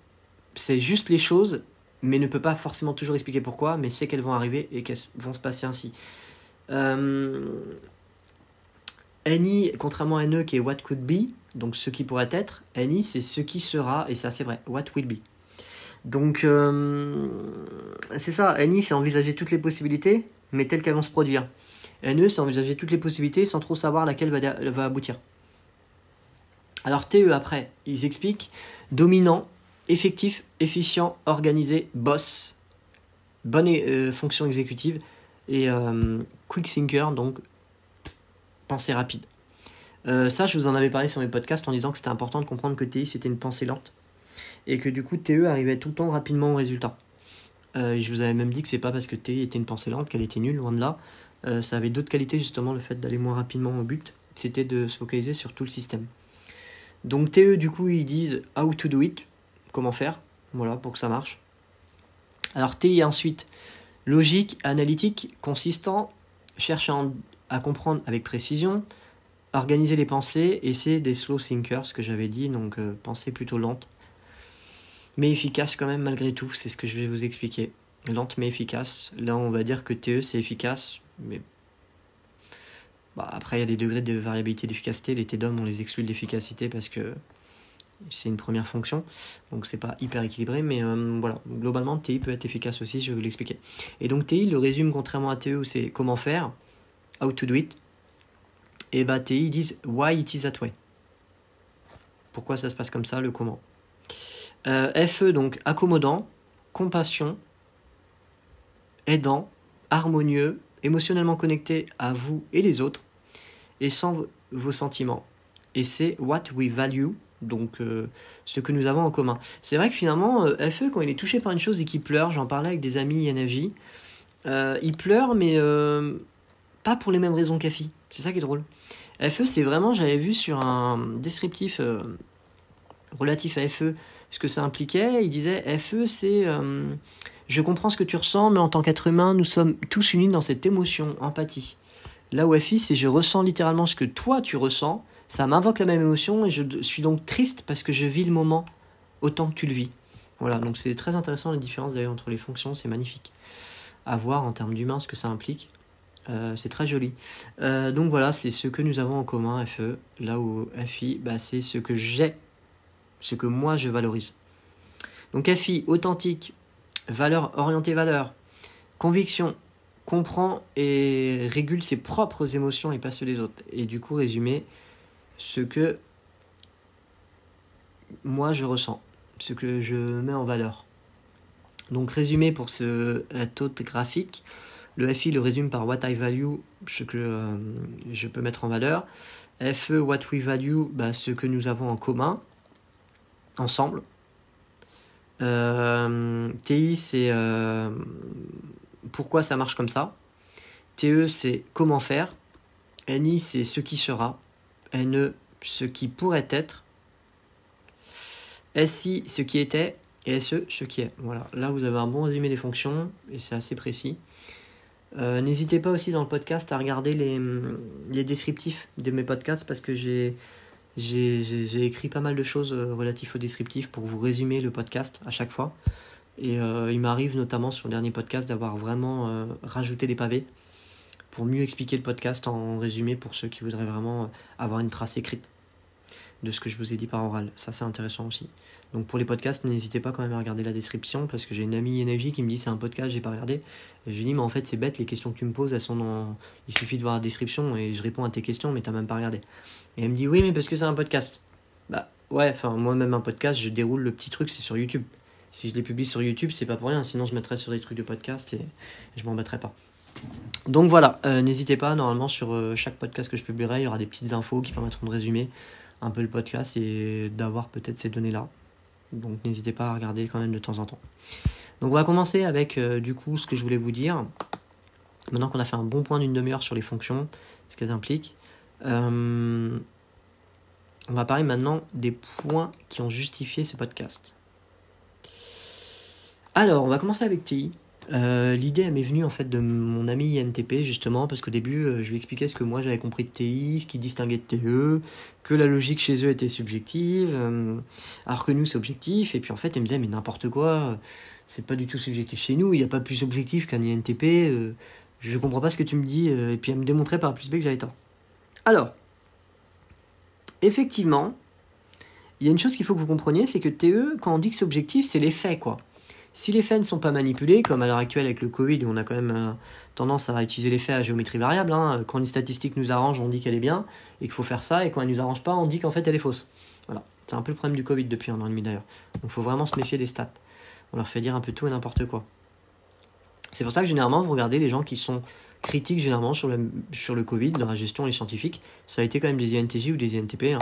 c'est juste les choses, mais ne peut pas forcément toujours expliquer pourquoi, mais c'est qu'elles vont arriver et qu'elles vont se passer ainsi. NI, contrairement à NE qui est what could be, donc ce qui pourrait être, NI c'est ce qui sera, et ça c'est vrai, what will be. Donc c'est ça, NI c'est envisager toutes les possibilités, mais telles qu'elles vont se produire. NE c'est envisager toutes les possibilités sans trop savoir laquelle va aboutir. Alors TE après, ils expliquent dominant, effectif, efficient, organisé, boss, bonne fonction exécutive, et quick thinker, donc pensée rapide. Ça, je vous en avais parlé sur mes podcasts en disant que c'était important de comprendre que TI c'était une pensée lente et que du coup TE arrivait tout le temps rapidement au résultat. Je vous avais même dit que c'est pas parce que TI était une pensée lente qu'elle était nulle, loin de là. Ça avait d'autres qualités justement, le fait d'aller moins rapidement au but, c'était de se focaliser sur tout le système. Donc TE du coup ils disent how to do it, comment faire, voilà, pour que ça marche. Alors TI ensuite, logique, analytique, consistant, cherche à comprendre avec précision, organiser les pensées, et c'est des slow thinkers, ce que j'avais dit, donc pensée plutôt lente, mais efficace quand même malgré tout, c'est ce que je vais vous expliquer. Lente mais efficace, là on va dire que TE c'est efficace, mais après il y a des degrés de variabilité d'efficacité, les TDOM on les exclut de l'efficacité parce que c'est une première fonction, donc c'est pas hyper équilibré, mais voilà, globalement TI peut être efficace aussi, je vais vous l'expliquer. Et donc TI le résume contrairement à TE où c'est comment faire, how to do it, et TI disent why it is that way. Pourquoi ça se passe comme ça, le comment. FE donc accommodant, compassion, aidant, harmonieux, émotionnellement connecté à vous et les autres, et sans vos sentiments. Et c'est what we value, donc ce que nous avons en commun. C'est vrai que finalement, FE, quand il est touché par une chose et qu'il pleure, j'en parlais avec des amis INFJ, il pleure, mais pas pour les mêmes raisons qu'FI. C'est ça qui est drôle. FE, c'est vraiment, j'avais vu sur un descriptif relatif à FE, ce que ça impliquait. Il disait, FE, c'est... je comprends ce que tu ressens, mais en tant qu'être humain, nous sommes tous unis dans cette émotion, empathie. Là où FI, c'est je ressens littéralement ce que toi tu ressens, ça m'invoque la même émotion, et je suis donc triste parce que je vis le moment autant que tu le vis. Voilà, donc c'est très intéressant la différence d'ailleurs entre les fonctions, c'est magnifique. À voir en termes d'humain ce que ça implique. C'est très joli. Donc voilà, c'est ce que nous avons en commun, FE. Là où FI, c'est ce que j'ai, ce que moi je valorise. Donc FI, authentique, valeur, orientée valeur, conviction, comprend et régule ses propres émotions et pas ceux des autres. Et du coup, résumé, ce que moi je ressens, ce que je mets en valeur. Donc résumé pour ce autre graphique, le FI le résume par what I value, ce que je peux mettre en valeur. FE, what we value, ce que nous avons en commun, ensemble. TI, c'est pourquoi ça marche comme ça. TE, c'est comment faire. NI, c'est ce qui sera. NE, ce qui pourrait être. SI, ce qui était. Et SE, ce qui est. Voilà, là vous avez un bon résumé des fonctions et c'est assez précis. N'hésitez pas aussi dans le podcast à regarder les descriptifs de mes podcasts parce que j'ai écrit pas mal de choses relatives aux descriptifs pour vous résumer le podcast à chaque fois. Et il m'arrive notamment sur le dernier podcast d'avoir vraiment rajouté des pavés pour mieux expliquer le podcast en résumé pour ceux qui voudraient vraiment avoir une trace écrite de ce que je vous ai dit par oral. Ça, c'est intéressant aussi. Donc pour les podcasts, n'hésitez pas quand même à regarder la description parce que j'ai une amie INFJ qui me dit c'est un podcast, j'ai pas regardé. Et je lui dis mais en fait c'est bête, les questions que tu me poses, elles sont dans... Il suffit de voir la description et je réponds à tes questions mais t'as même pas regardé. Et elle me dit oui mais parce que c'est un podcast. Ouais, moi même un podcast, je déroule le petit truc, c'est sur YouTube. Si je les publie sur YouTube, c'est pas pour rien, sinon je mettrais sur des trucs de podcast et je m'en mettrais pas. Donc voilà, n'hésitez pas, normalement sur chaque podcast que je publierai, il y aura des petites infos qui permettront de résumer un peu le podcast et d'avoir peut-être ces données-là. Donc n'hésitez pas à regarder quand même de temps en temps. Donc on va commencer avec du coup ce que je voulais vous dire. Maintenant qu'on a fait un bon point d'une demi-heure sur les fonctions, ce qu'elles impliquent, on va parler maintenant des points qui ont justifié ce podcast. Alors, on va commencer avec TI. L'idée, elle m'est venue en fait de mon ami INTP, justement, parce qu'au début, je lui expliquais ce que moi j'avais compris de TI, ce qui distinguait de TE, que la logique chez eux était subjective, alors que nous, c'est objectif. Et puis en fait, elle me disait, mais n'importe quoi, c'est pas du tout subjectif chez nous, il n'y a pas plus objectif qu'un INTP, je comprends pas ce que tu me dis. Et puis elle me démontrait par A plus B que j'avais tort. Alors, effectivement, il y a une chose qu'il faut que vous compreniez, c'est que TE, quand on dit que c'est objectif, c'est les faits, quoi. Si les faits ne sont pas manipulés, comme à l'heure actuelle avec le Covid, où on a quand même tendance à utiliser les faits à géométrie variable, quand une statistique nous arrange, on dit qu'elle est bien, et qu'il faut faire ça, et quand elle ne nous arrange pas, on dit qu'en fait elle est fausse. Voilà, c'est un peu le problème du Covid depuis 1 an et demi d'ailleurs. Donc il faut vraiment se méfier des stats. On leur fait dire un peu tout et n'importe quoi. C'est pour ça que généralement, vous regardez les gens qui sont critiques généralement sur le Covid, dans la gestion, les scientifiques, ça a été quand même des INTJ ou des INTP,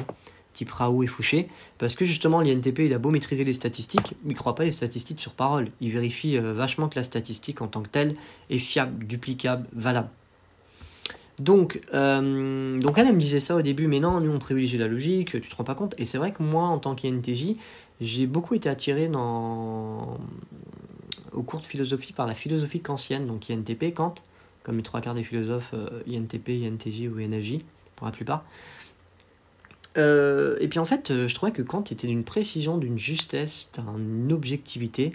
type Raoult et Fouché, parce que justement l'INTP il a beau maîtriser les statistiques, mais il ne croit pas les statistiques sur parole. Il vérifie vachement que la statistique en tant que telle est fiable, duplicable, valable. Donc elle me disait ça au début, mais non, nous on privilégie la logique, tu te rends pas compte. Et c'est vrai que moi en tant qu'INTJ, j'ai beaucoup été attiré au cours de philosophie par la philosophie kantienne, donc INTP, Kant, comme les 3/4 des philosophes INTP, INTJ ou NFJ, pour la plupart. Et puis en fait, je trouvais que Kant était d'une précision, d'une justesse, d'une objectivité.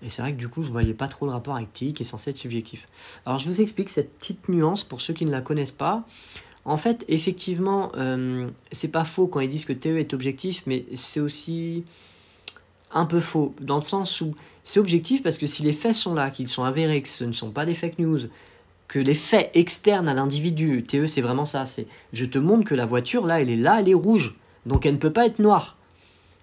Et c'est vrai que du coup, je ne voyais pas trop le rapport avec TI qui est censé être subjectif. Alors je vous explique cette petite nuance pour ceux qui ne la connaissent pas. En fait, effectivement, c'est pas faux quand ils disent que TE est objectif, mais c'est aussi un peu faux, dans le sens où c'est objectif parce que si les faits sont là, qu'ils sont avérés, que ce ne sont pas des fake news, que les faits externes à l'individu, TE c'est vraiment ça, c'est je te montre que la voiture là, elle est rouge, donc elle ne peut pas être noire.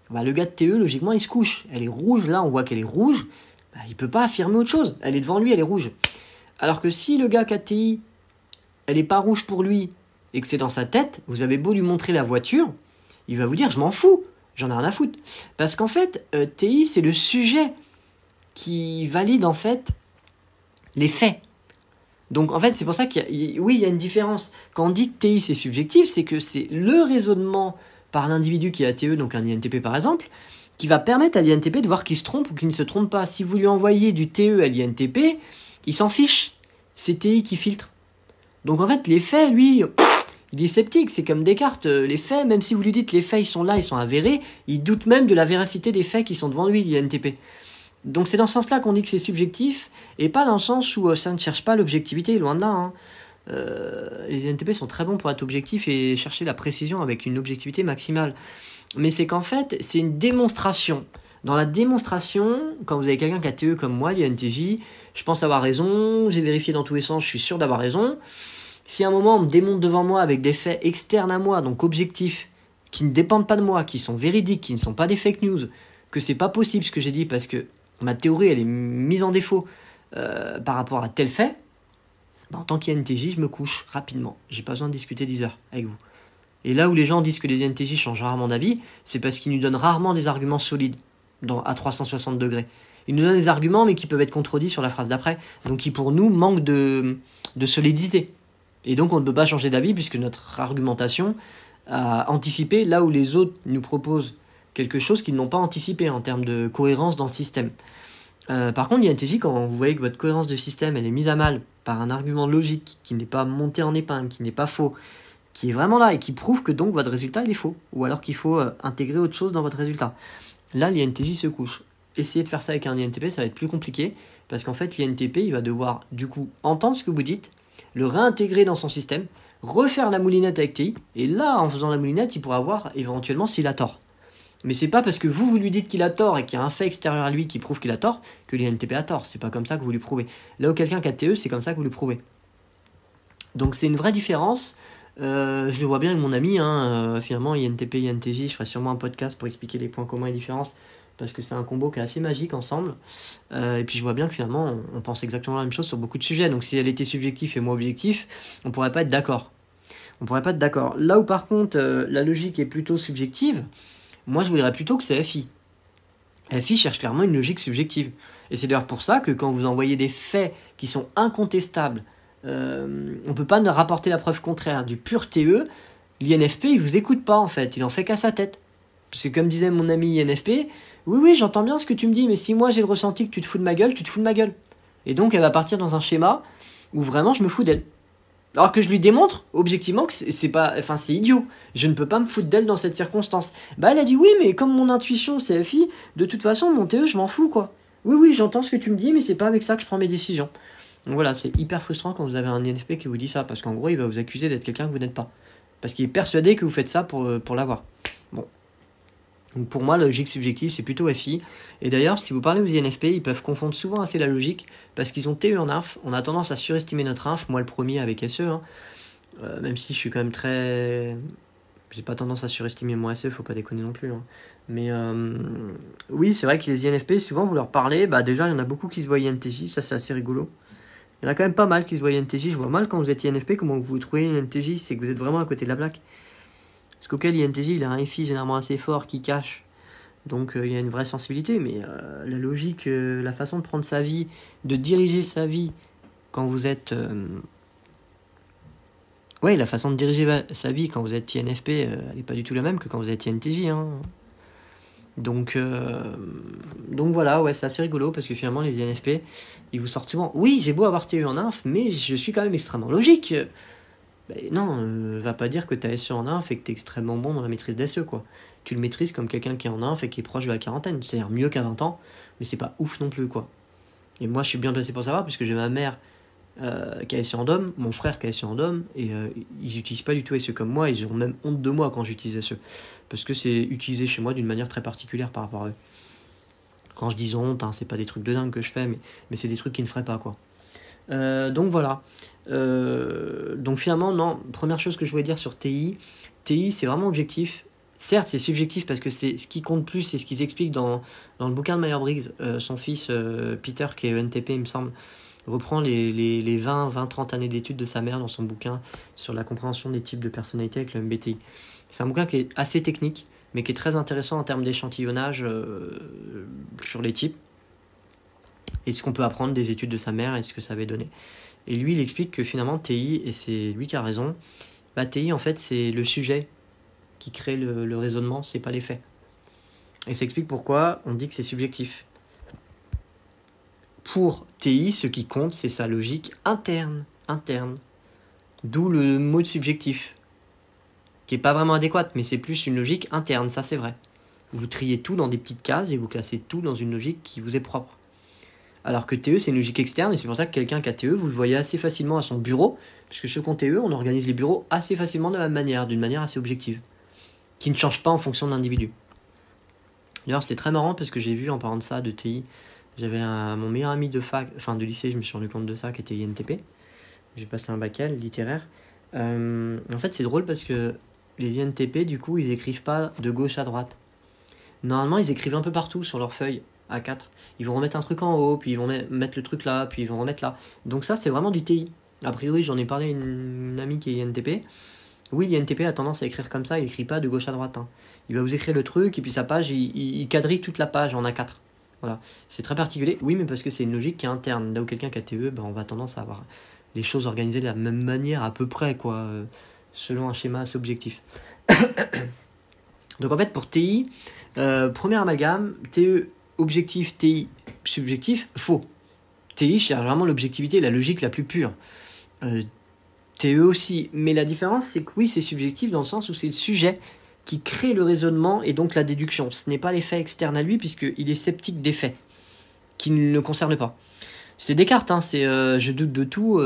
Bah, le gars de TE, logiquement, il se couche, elle est rouge, là on voit qu'elle est rouge, bah, il ne peut pas affirmer autre chose, elle est devant lui, elle est rouge. Alors que si le gars qui a TI, elle n'est pas rouge pour lui, et que c'est dans sa tête, vous avez beau lui montrer la voiture, il va vous dire je m'en fous, j'en ai rien à foutre. Parce qu'en fait, TI c'est le sujet qui valide en fait les faits. Donc en fait, c'est pour ça qu'il y a une différence. Quand on dit que TI c'est subjectif, c'est que c'est le raisonnement par l'individu qui est ATE, donc un INTP par exemple, qui va permettre à l'INTP de voir qu'il se trompe ou qu'il ne se trompe pas. Si vous lui envoyez du TE à l'INTP, il s'en fiche. C'est TI qui filtre. Donc en fait, les faits, lui, il est sceptique. C'est comme Descartes. Les faits, même si vous lui dites les faits, ils sont là, ils sont avérés, il doute même de la véracité des faits qui sont devant lui, l'INTP. Donc c'est dans ce sens-là qu'on dit que c'est subjectif, et pas dans le sens où ça ne cherche pas l'objectivité, loin de là. Les INTP sont très bons pour être objectifs et chercher la précision avec une objectivité maximale. Mais c'est qu'en fait, c'est une démonstration. Dans la démonstration, quand vous avez quelqu'un qui a TE comme moi, l'INTJ, je pense avoir raison, j'ai vérifié dans tous les sens, je suis sûr d'avoir raison. Si à un moment on me démontre devant moi avec des faits externes à moi, donc objectifs, qui ne dépendent pas de moi, qui sont véridiques, qui ne sont pas des fake news, que c'est pas possible ce que j'ai dit parce que ma théorie elle est mise en défaut par rapport à tel fait, en tant qu'INTJ, je me couche rapidement. J'ai pas besoin de discuter 10 heures avec vous. Et là où les gens disent que les INTJ changent rarement d'avis, c'est parce qu'ils nous donnent rarement des arguments solides à 360 degrés. Ils nous donnent des arguments mais qui peuvent être contredits sur la phrase d'après, donc qui pour nous manquent de solidité. Et donc on ne peut pas changer d'avis puisque notre argumentation a anticipé là où les autres nous proposent quelque chose qu'ils n'ont pas anticipé en termes de cohérence dans le système. Par contre, l'INTJ, quand vous voyez que votre cohérence de système elle est mise à mal par un argument logique qui n'est pas monté en épingle, qui n'est pas faux, qui est vraiment là et qui prouve que donc votre résultat il est faux, ou alors qu'il faut intégrer autre chose dans votre résultat. Là, l'INTJ se couche. Essayez de faire ça avec un INTP, ça va être plus compliqué, parce qu'en fait, l'INTP, il va devoir du coup entendre ce que vous dites, le réintégrer dans son système, refaire la moulinette avec TI, et là, en faisant la moulinette, il pourra voir éventuellement s'il a tort. Mais c'est pas parce que vous lui dites qu'il a tort et qu'il y a un fait extérieur à lui qui prouve qu'il a tort que l'INTP a tort. C'est pas comme ça que vous lui prouvez. Là où quelqu'un qui a TE, c'est comme ça que vous lui prouvez. Donc c'est une vraie différence. Je le vois bien avec mon ami, finalement INTP, INTJ, je ferai sûrement un podcast pour expliquer les points communs et différences parce que c'est un combo qui est assez magique ensemble. Et puis je vois bien que finalement, on pense exactement la même chose sur beaucoup de sujets. Donc si elle était subjective et moi objectif, on pourrait pas être d'accord. On pourrait pas être d'accord. Là où par contre, la logique est plutôt subjective, moi je voudrais plutôt que c'est FI. FI cherche clairement une logique subjective. Et c'est d'ailleurs pour ça que quand vous envoyez des faits qui sont incontestables, on ne peut pas ne rapporter la preuve contraire du pur TE, l'INFP il vous écoute pas en fait, il en fait qu'à sa tête. C'est comme disait mon ami INFP, oui j'entends bien ce que tu me dis, mais si moi j'ai le ressenti que tu te fous de ma gueule, tu te fous de ma gueule. Et donc elle va partir dans un schéma où vraiment je me fous d'elle. Alors que je lui démontre objectivement que c'est pas, enfin c'est idiot. Je ne peux pas me foutre d'elle dans cette circonstance. Bah elle a dit oui, mais comme mon intuition c'est FI, de toute façon mon TE je m'en fous quoi. Oui j'entends ce que tu me dis, mais c'est pas avec ça que je prends mes décisions. Donc voilà, c'est hyper frustrant quand vous avez un INFP qui vous dit ça, parce qu'en gros il va vous accuser d'être quelqu'un que vous n'êtes pas, parce qu'il est persuadé que vous faites ça pour l'avoir. Bon. Donc pour moi, la logique subjective, c'est plutôt FI. Et d'ailleurs, si vous parlez aux INFP, ils peuvent confondre souvent assez la logique, parce qu'ils ont TE en inf. On a tendance à surestimer notre inf, moi le premier avec SE, hein. Même si je suis quand même très... J'ai pas tendance à surestimer mon SE, faut pas déconner non plus. Hein. Mais oui, c'est vrai que les INFP, souvent vous leur parlez, bah déjà il y en a beaucoup qui se voient INTJ, ça c'est assez rigolo. Il y en a quand même pas mal qui se voient INTJ, je vois mal quand vous êtes INFP, comment vous vous trouvez INTJ, c'est que vous êtes vraiment à côté de la plaque. Parce qu'auquel INTJ, il a un FI généralement assez fort qui cache. Donc il y a une vraie sensibilité, mais la logique, la façon de prendre sa vie, de diriger sa vie quand vous êtes... Ouais, la façon de diriger sa vie quand vous êtes INFP, elle n'est pas du tout la même que quand vous êtes INTJ. Hein. Donc voilà, ouais, c'est assez rigolo parce que finalement les INFP, ils vous sortent souvent. Oui, j'ai beau avoir TE en inf, mais je suis quand même extrêmement logique. Non, va pas dire que t'as SE en inf et que t'es extrêmement bon dans la maîtrise d'SE, quoi. Tu le maîtrises comme quelqu'un qui est en inf et qui est proche de la quarantaine. C'est-à-dire mieux qu'à 20 ans, mais c'est pas ouf non plus, quoi. Et moi, je suis bien placé pour savoir, puisque j'ai ma mère qui a SE en DOM, mon frère qui a SE en DOM, et ils utilisent pas du tout SE comme moi, ils ont même honte de moi quand j'utilise SE. Parce que c'est utilisé chez moi d'une manière très particulière par rapport à eux. Quand je dis honte, hein, c'est pas des trucs de dingue que je fais, mais c'est des trucs qu'ils ne feraient pas, quoi. Donc voilà. Donc finalement, non, première chose que je voulais dire sur TI, c'est vraiment objectif. Certes, c'est subjectif parce que c'est ce qui compte plus, c'est ce qu'ils expliquent dans le bouquin de Myers-Briggs. Son fils, Peter, qui est ENTP, il me semble, reprend les 20-30 années d'études de sa mère dans son bouquin sur la compréhension des types de personnalités avec le MBTI. C'est un bouquin qui est assez technique, mais qui est très intéressant en termes d'échantillonnage sur les types et ce qu'on peut apprendre des études de sa mère et ce que ça avait donné. Et lui, il explique que finalement, TI, et c'est lui qui a raison, bah, TI, en fait, c'est le sujet qui crée le raisonnement, c'est pas les faits. Et ça explique pourquoi on dit que c'est subjectif. Pour TI, ce qui compte, c'est sa logique interne. D'où le mot de subjectif, qui est pas vraiment adéquate, mais c'est plus une logique interne, ça c'est vrai. Vous triez tout dans des petites cases et vous classez tout dans une logique qui vous est propre. Alors que TE, c'est une logique externe, et c'est pour ça que quelqu'un qui a TE, vous le voyez assez facilement à son bureau, puisque ceux qui ont TE, on organise les bureaux assez facilement de la même manière, d'une manière assez objective, qui ne change pas en fonction de l'individu. D'ailleurs, c'est très marrant, parce que j'ai vu, en parlant de ça, de TI, j'avais mon meilleur ami de fac, enfin de lycée, je me suis rendu compte de ça, qui était INTP. J'ai passé un bac L, littéraire. En fait, c'est drôle, parce que les INTP, du coup, ils écrivent pas de gauche à droite. Normalement, ils écrivent un peu partout sur leur feuille. A4, ils vont remettre un truc en haut, puis ils vont mettre le truc là, puis ils vont remettre là. Donc ça, c'est vraiment du TI. A priori, j'en ai parlé à une amie qui est INTP. Oui, l'INTP a tendance à écrire comme ça, il écrit pas de gauche à droite. Hein. Il va vous écrire le truc, et puis sa page, il quadrille toute la page en A4. Voilà. C'est très particulier. Oui, mais parce que c'est une logique qui est interne. Là où quelqu'un qui a TE, on va tendance à avoir les choses organisées de la même manière à peu près, quoi, selon un schéma assez objectif. Donc en fait, pour TI, premier amalgame, TE objectif, TI subjectif, faux. TI cherche vraiment l'objectivité, la logique la plus pure. TE aussi. Mais la différence, c'est que oui, c'est subjectif dans le sens où c'est le sujet qui crée le raisonnement et donc la déduction. Ce n'est pas l'effet externe à lui, puisqu'il est sceptique des faits, qui ne le concernent pas. C'est Descartes, hein, c'est je doute de tout,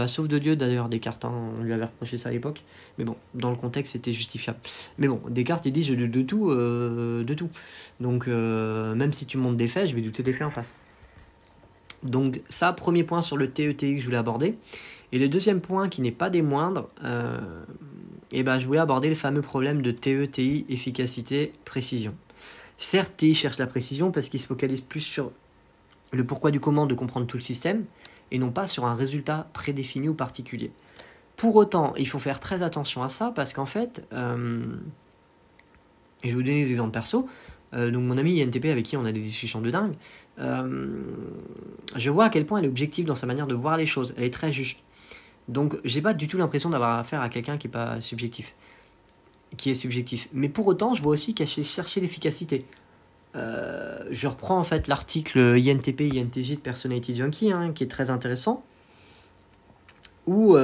sauf de Dieu d'ailleurs, Descartes, hein, on lui avait reproché ça à l'époque, mais bon, dans le contexte c'était justifiable. Mais bon, Descartes il dit je doute de tout. Donc même si tu montres des faits, je vais douter des faits en face. Donc ça, premier point sur le TETI que je voulais aborder. Et le deuxième point qui n'est pas des moindres, je voulais aborder le fameux problème de TETI, efficacité, précision. Certes, TI cherche la précision parce qu'il se focalise plus sur le pourquoi du comment de comprendre tout le système et non pas sur un résultat prédéfini ou particulier. Pour autant, il faut faire très attention à ça parce qu'en fait, et je vais vous donner des exemples perso. Donc mon ami INTP avec qui on a des discussions de dingue, je vois à quel point elle est objective dans sa manière de voir les choses. Elle est très juste. Donc j'ai pas du tout l'impression d'avoir affaire à quelqu'un qui est pas subjectif, qui est subjectif. Mais pour autant, je vois aussi qu'elle cherche l'efficacité. Je reprends en fait l'article INTP INTJ de Personality Junkie, qui est très intéressant, où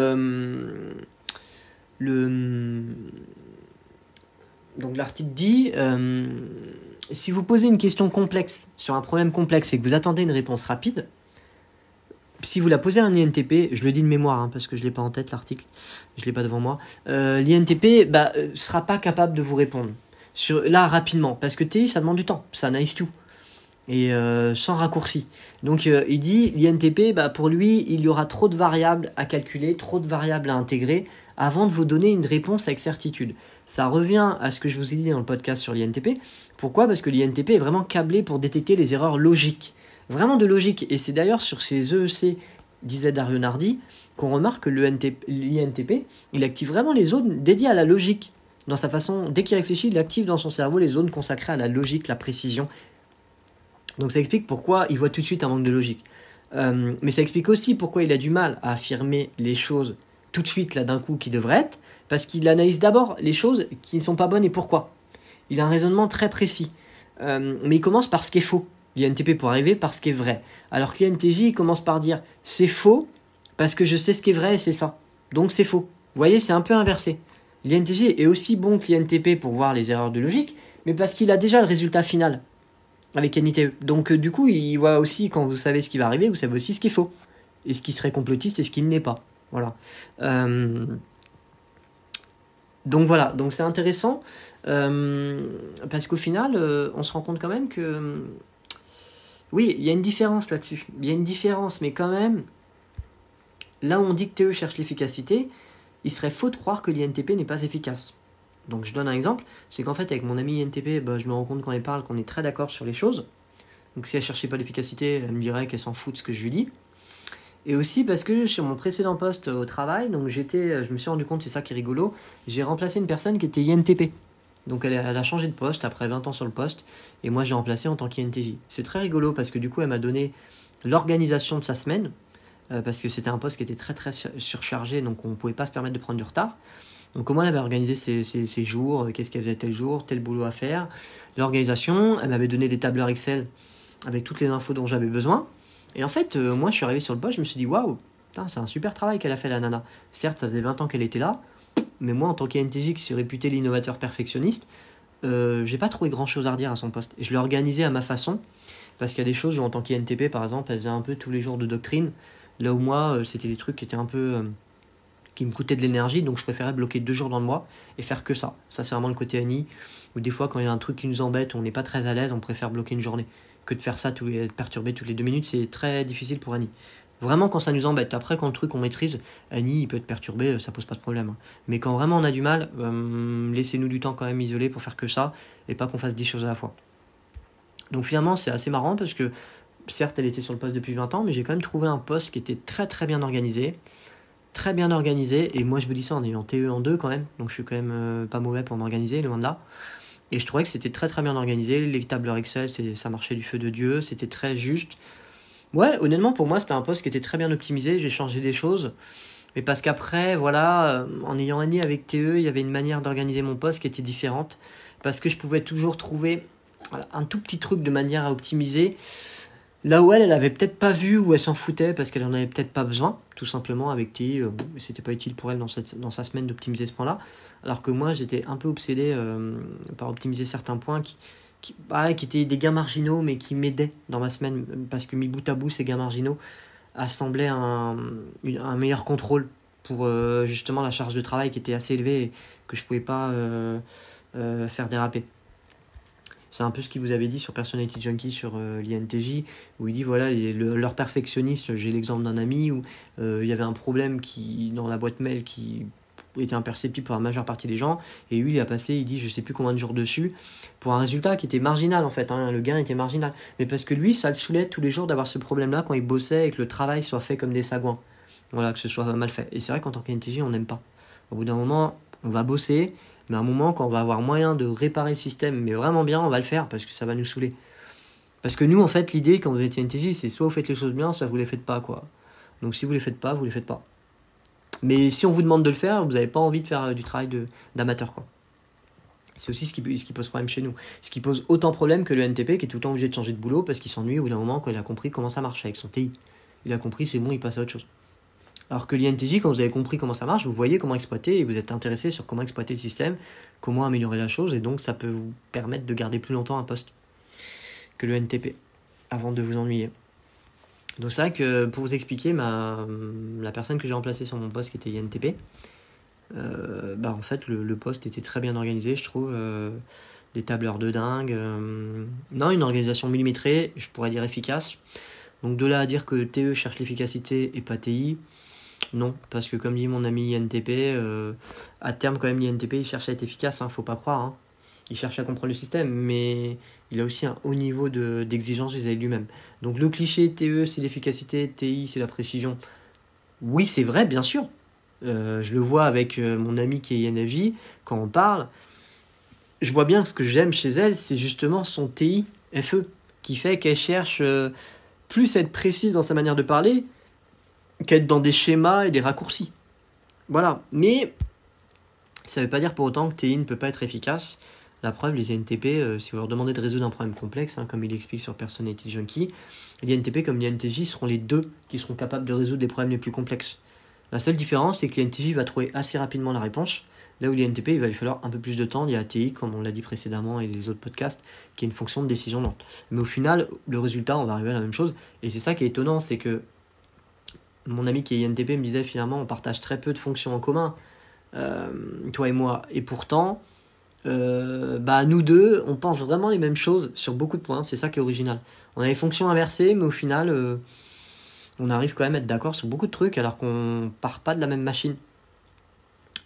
donc l'article dit si vous posez une question complexe sur un problème complexe et que vous attendez une réponse rapide, si vous la posez à un INTP, je le dis de mémoire parce que je ne l'ai pas en tête l'article, je ne l'ai pas devant moi, l'INTP sera pas capable de vous répondre là rapidement, parce que TI ça demande du temps, ça nice tout, et sans raccourci. Donc il dit l'INTP, pour lui il y aura trop de variables à calculer, trop de variables à intégrer avant de vous donner une réponse avec certitude. Ça revient à ce que je vous ai dit dans le podcast sur l'INTP. Pourquoi ? Parce que l'INTP est vraiment câblé pour détecter les erreurs logiques, vraiment de logique. Et c'est d'ailleurs sur ces EEC, disait Dario Nardi, qu'on remarque que l'INTP, il active vraiment les zones dédiées à la logique. Dans sa façon, dès qu'il réfléchit, il active dans son cerveau les zones consacrées à la logique, la précision. Donc ça explique pourquoi il voit tout de suite un manque de logique. Mais ça explique aussi pourquoi il a du mal à affirmer les choses tout de suite, là d'un coup, qui devraient être, parce qu'il analyse d'abord les choses qui ne sont pas bonnes et pourquoi. Il a un raisonnement très précis. Mais il commence par ce qui est faux. L'INTP pour arriver par ce qui est vrai. Alors que l'INTJ, il commence par dire c'est faux parce que je sais ce qui est vrai et c'est ça. Donc c'est faux. Vous voyez, c'est un peu inversé. L'INTJ est aussi bon que l'INTP pour voir les erreurs de logique, mais parce qu'il a déjà le résultat final avec NITE. Donc du coup, il voit aussi, quand vous savez ce qui va arriver, vous savez aussi ce qui est faux. Et ce qui serait complotiste et ce qui ne l'est pas. Voilà. Donc voilà, donc c'est intéressant parce qu'au final, on se rend compte quand même que oui, il y a une différence là-dessus. Il y a une différence, mais quand même, là où on dit que TE cherche l'efficacité, il serait faux de croire que l'INTP n'est pas efficace. Donc je donne un exemple, c'est qu'en fait avec mon ami INTP, je me rends compte quand elle parle qu'on est très d'accord sur les choses. Donc si elle cherchait pas l'efficacité, elle me dirait qu'elle s'en fout de ce que je lui dis. Et aussi parce que sur mon précédent poste au travail, donc je me suis rendu compte, c'est ça qui est rigolo, j'ai remplacé une personne qui était INTP. Donc elle a changé de poste après 20 ans sur le poste, et moi j'ai remplacé en tant qu'INTJ. C'est très rigolo parce que du coup elle m'a donné l'organisation de sa semaine, parce que c'était un poste qui était très très surchargé, donc on ne pouvait pas se permettre de prendre du retard. Donc comment elle avait organisé ses jours, qu'est-ce qu'elle faisait tel jour, tel boulot à faire, l'organisation, elle m'avait donné des tableurs Excel avec toutes les infos dont j'avais besoin. Et en fait, moi je suis arrivé sur le poste, je me suis dit waouh, c'est un super travail qu'elle a fait la nana. Certes, ça faisait 20 ans qu'elle était là, mais moi en tant qu'INTJ qui suis réputé l'innovateur perfectionniste, j'ai pas trouvé grand chose à redire à son poste. Et je l'ai organisé à ma façon, parce qu'il y a des choses où en tant qu'INTP par exemple, elle faisait un peu tous les jours de doctrine, là où moi c'était des trucs qui étaient un peu qui me coûtaient de l'énergie, donc je préférais bloquer 2 jours dans le mois et faire que ça. Ça c'est vraiment le côté Annie, où des fois quand il y a un truc qui nous embête, on n'est pas très à l'aise, on préfère bloquer une journée que de faire ça, perturber toutes les 2 minutes, c'est très difficile pour Annie. Vraiment quand ça nous embête. Après quand le truc on maîtrise, Annie il peut être perturbé, ça pose pas de problème. Mais quand vraiment on a du mal, laissez-nous du temps quand même isolé pour faire que ça, et pas qu'on fasse 10 choses à la fois. Donc finalement c'est assez marrant parce que certes elle était sur le poste depuis 20 ans, mais j'ai quand même trouvé un poste qui était très très bien organisé. Très bien organisé, et moi je me dis ça en ayant TE en 2 quand même, donc je suis quand même pas mauvais pour m'organiser, loin de là. Et je trouvais que c'était très très bien organisé, les tableurs Excel, ça marchait du feu de Dieu, c'était très juste. Ouais, honnêtement pour moi c'était un poste qui était très bien optimisé, j'ai changé des choses, mais parce qu'après, voilà, en ayant Annie avec TE, il y avait une manière d'organiser mon poste qui était différente, parce que je pouvais toujours trouver un tout petit truc de manière à optimiser, là où elle avait peut-être pas vu, ou elle s'en foutait parce qu'elle en avait peut-être pas besoin, tout simplement avec TI, c'était pas utile pour elle dans sa semaine d'optimiser ce point-là, alors que moi j'étais un peu obsédé par optimiser certains points qui étaient des gains marginaux mais qui m'aidaient dans ma semaine, parce que mis bout à bout ces gains marginaux assemblaient un meilleur contrôle pour justement la charge de travail qui était assez élevée et que je pouvais pas faire déraper. C'est un peu ce qu'il vous avait dit sur Personality Junkie, sur l'INTJ, où il dit voilà, leur perfectionniste, j'ai l'exemple d'un ami où il y avait un problème dans la boîte mail qui été imperceptible pour la majeure partie des gens, et lui il a passé, il dit je sais plus combien de jours dessus, pour un résultat qui était marginal en fait, hein, le gain était marginal, mais parce que lui ça le saoulait tous les jours d'avoir ce problème là quand il bossait et que le travail soit fait comme des sagouins, voilà, que ce soit mal fait, et c'est vrai qu'en tant qu'INTJ on n'aime pas, au bout d'un moment on va bosser, mais à un moment quand on va avoir moyen de réparer le système, mais vraiment bien on va le faire parce que ça va nous saouler. Parce que nous, en fait, l'idée, quand vous êtes INTJ, c'est soit vous faites les choses bien, soit vous les faites pas, quoi. Donc si vous les faites pas, vous les faites pas. Mais si on vous demande de le faire, vous n'avez pas envie de faire du travail d'amateur, quoi. C'est aussi ce qui pose problème chez nous. Ce qui pose autant problème que le NTP, qui est tout le temps obligé de changer de boulot, parce qu'il s'ennuie au bout d'un moment quand il a compris comment ça marche avec son TI. Il a compris, c'est bon, il passe à autre chose. Alors que l'INTJ, quand vous avez compris comment ça marche, vous voyez comment exploiter, et vous êtes intéressé sur comment exploiter le système, comment améliorer la chose, et donc ça peut vous permettre de garder plus longtemps un poste que le NTP, avant de vous ennuyer. Donc c'est vrai que pour vous expliquer, la personne que j'ai remplacée sur mon poste qui était INTP, en fait le poste était très bien organisé, je trouve, des tableurs de dingue, non, une organisation millimétrée, je pourrais dire efficace. Donc de là à dire que TE cherche l'efficacité et pas TI, non, parce que comme dit mon ami INTP, à terme quand même l'INTP il cherche à être efficace, faut pas croire, hein. Il cherche à comprendre le système, mais il a aussi un haut niveau d'exigence vis-à-vis de lui-même. Donc le cliché TE c'est l'efficacité, TI c'est la précision. Oui, c'est vrai, bien sûr. Je le vois avec mon ami qui est INFJ, quand on parle, je vois bien que ce que j'aime chez elle, c'est justement son TI FE, qui fait qu'elle cherche plus à être précise dans sa manière de parler, qu'à être dans des schémas et des raccourcis. Voilà, mais ça ne veut pas dire pour autant que TI ne peut pas être efficace. La preuve, les INTP, si vous leur demandez de résoudre un problème complexe, comme il explique sur Personality Junkie, les INTP comme l'INTJ seront les deux qui seront capables de résoudre les problèmes les plus complexes. La seule différence, c'est que l'INTJ va trouver assez rapidement la réponse, là où l'INTP, il va lui falloir un peu plus de temps. Il y a ATI, comme on l'a dit précédemment, et les autres podcasts, qui est une fonction de décision lente. Mais au final, le résultat, on va arriver à la même chose. Et c'est ça qui est étonnant, c'est que mon ami qui est INTP me disait finalement, on partage très peu de fonctions en commun, toi et moi. Et pourtant, nous deux, on pense vraiment les mêmes choses sur beaucoup de points, c'est ça qui est original. On a les fonctions inversées, mais au final, on arrive quand même à être d'accord sur beaucoup de trucs alors qu'on part pas de la même machine.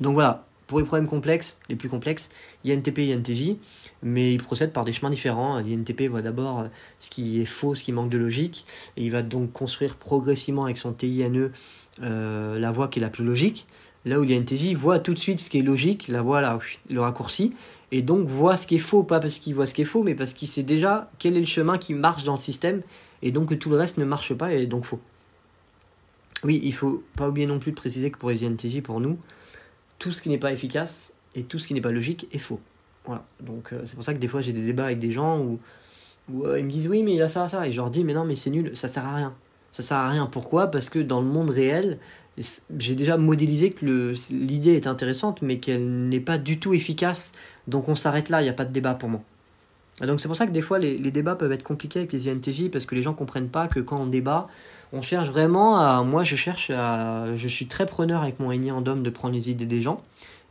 Donc voilà, pour les problèmes complexes, les plus complexes, INTP et INTJ, mais ils procèdent par des chemins différents. L'INTP voit d'abord ce qui est faux, ce qui manque de logique, et il va donc construire progressivement avec son TINE la voie qui est la plus logique. Là où l'INTJ voit tout de suite ce qui est logique, la voie là, le raccourci, et donc voit ce qui est faux, pas parce qu'il voit ce qui est faux, mais parce qu'il sait déjà quel est le chemin qui marche dans le système, et donc que tout le reste ne marche pas et est donc faux. Oui, il faut pas oublier non plus de préciser que pour les INTJ, pour nous, tout ce qui n'est pas efficace et tout ce qui n'est pas logique est faux. Voilà, donc c'est pour ça que des fois j'ai des débats avec des gens où ils me disent oui mais il y a ça, ça, et je leur dis mais non mais c'est nul, ça sert à rien. Ça sert à rien, pourquoi ? Parce que dans le monde réel, j'ai déjà modélisé que l'idée est intéressante mais qu'elle n'est pas du tout efficace, donc on s'arrête là, il n'y a pas de débat pour moi. Et donc c'est pour ça que des fois les débats peuvent être compliqués avec les INTJ parce que les gens comprennent pas que quand on débat, on cherche vraiment à... Moi je suis très preneur avec mon Eni Random de prendre les idées des gens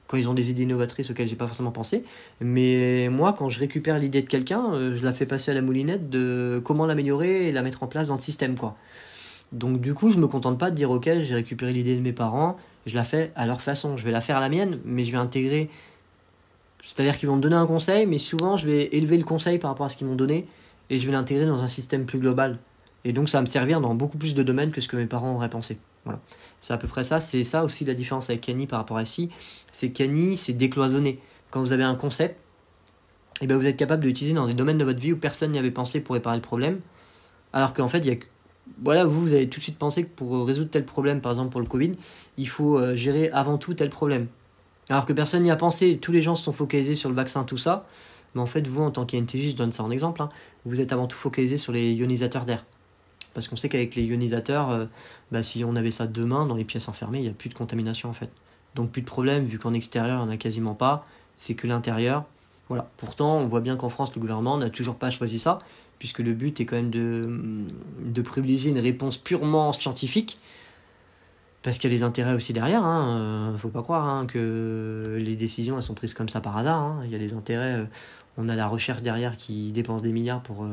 quand ils ont des idées innovatrices auxquelles j'ai pas forcément pensé, mais moi quand je récupère l'idée de quelqu'un, je la fais passer à la moulinette de comment l'améliorer et la mettre en place dans le système quoi. Donc du coup je me contente pas de dire ok j'ai récupéré l'idée de mes parents, je la fais à leur façon, je vais la faire à la mienne, mais je vais intégrer, c'est-à-dire qu'ils vont me donner un conseil, mais souvent je vais élever le conseil par rapport à ce qu'ils m'ont donné et je vais l'intégrer dans un système plus global. Et donc ça va me servir dans beaucoup plus de domaines que ce que mes parents auraient pensé. Voilà. C'est à peu près ça. C'est ça aussi la différence avec Kani par rapport à Si. C'est Kani, c'est décloisonné. Quand vous avez un concept, et vous êtes capable de l'utiliser dans des domaines de votre vie où personne n'y avait pensé pour réparer le problème. Alors qu'en fait, vous avez tout de suite pensé que pour résoudre tel problème, par exemple pour le Covid, il faut gérer avant tout tel problème. Alors que personne n'y a pensé, tous les gens se sont focalisés sur le vaccin, tout ça. Mais en fait, vous, en tant qu'INTJ, je donne ça en exemple, vous êtes avant tout focalisé sur les ionisateurs d'air. Parce qu'on sait qu'avec les ionisateurs, si on avait ça demain, dans les pièces enfermées, il n'y a plus de contamination en fait. Donc plus de problème, vu qu'en extérieur, il n'y en a quasiment pas. C'est que l'intérieur. Voilà. Pourtant, on voit bien qu'en France, le gouvernement n'a toujours pas choisi ça, puisque le but est quand même de privilégier une réponse purement scientifique. Parce qu'il y a des intérêts aussi derrière, faut pas croire que les décisions elles sont prises comme ça par hasard. Il y a des intérêts, on a la recherche derrière qui dépense des milliards pour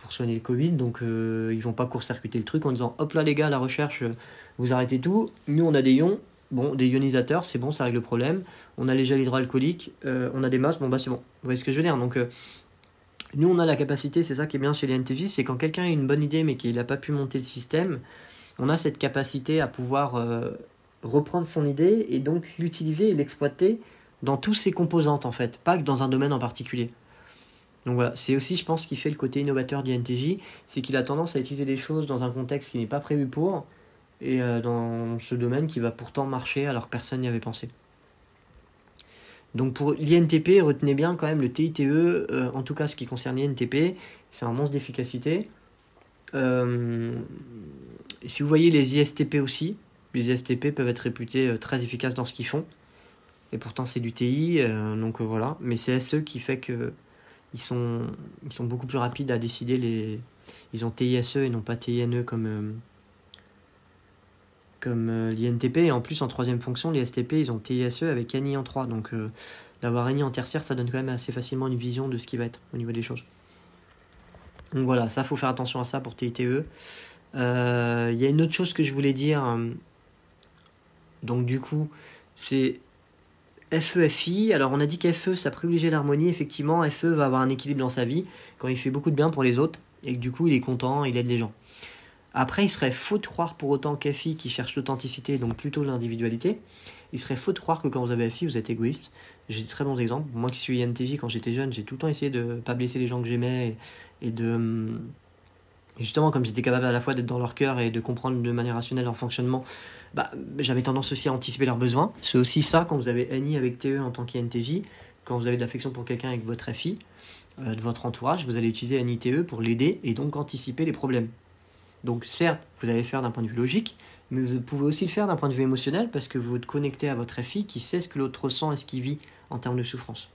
soigner le Covid, donc ils vont pas court-circuiter le truc en disant hop là les gars, la recherche, vous arrêtez tout, nous on a des ions, Bon, des ionisateurs, c'est bon, ça règle le problème. On a les gels hydroalcooliques, on a des masses, bon bah c'est bon. Vous voyez ce que je veux dire? Donc nous on a la capacité, c'est ça qui est bien chez les NTJ, c'est quand quelqu'un a une bonne idée mais qu'il n'a pas pu monter le système, on a cette capacité à pouvoir reprendre son idée et donc l'utiliser et l'exploiter dans tous ses composantes en fait, pas que dans un domaine en particulier. Donc voilà, c'est aussi je pense ce qui fait le côté innovateur du NTJ, c'est qu'il a tendance à utiliser des choses dans un contexte qui n'est pas prévu pour, et dans ce domaine qui va pourtant marcher alors que personne n'y avait pensé. Donc pour l'INTP, retenez bien quand même le TITE, en tout cas ce qui concerne l'INTP, c'est un monstre d'efficacité. Si vous voyez les ISTP aussi, les ISTP peuvent être réputés très efficaces dans ce qu'ils font, et pourtant c'est du TI, donc voilà, mais c'est SE qui fait que ils sont beaucoup plus rapides à décider ils ont TISE et non pas TINE comme l'INTP, et en plus en troisième fonction, les STP, ils ont TISE avec ANI en 3, donc d'avoir ANI en tertiaire, ça donne quand même assez facilement une vision de ce qui va être au niveau des choses. Donc voilà, ça, faut faire attention à ça pour TITE. Il y a une autre chose que je voulais dire, donc du coup, c'est FE-FI. Alors on a dit qu'FE, ça privilégie l'harmonie, effectivement, FE va avoir un équilibre dans sa vie, quand il fait beaucoup de bien pour les autres, et que du coup, il est content, il aide les gens. Après, il serait faux de croire pour autant qu'FI qui cherche l'authenticité, donc plutôt l'individualité, il serait faux de croire que quand vous avez FI, vous êtes égoïste. J'ai de très bons exemples. Moi qui suis INTJ, quand j'étais jeune, j'ai tout le temps essayé de ne pas blesser les gens que j'aimais et de... Justement, comme j'étais capable à la fois d'être dans leur cœur et de comprendre de manière rationnelle leur fonctionnement, j'avais tendance aussi à anticiper leurs besoins. C'est aussi ça quand vous avez NI avec TE en tant qu'INTJ, quand vous avez de l'affection pour quelqu'un avec votre FI, de votre entourage, vous allez utiliser NI-TE pour l'aider et donc anticiper les problèmes. Donc certes, vous allez le faire d'un point de vue logique, mais vous pouvez aussi le faire d'un point de vue émotionnel parce que vous êtes connecté à votre FI qui sait ce que l'autre ressent et ce qu'il vit en termes de souffrance.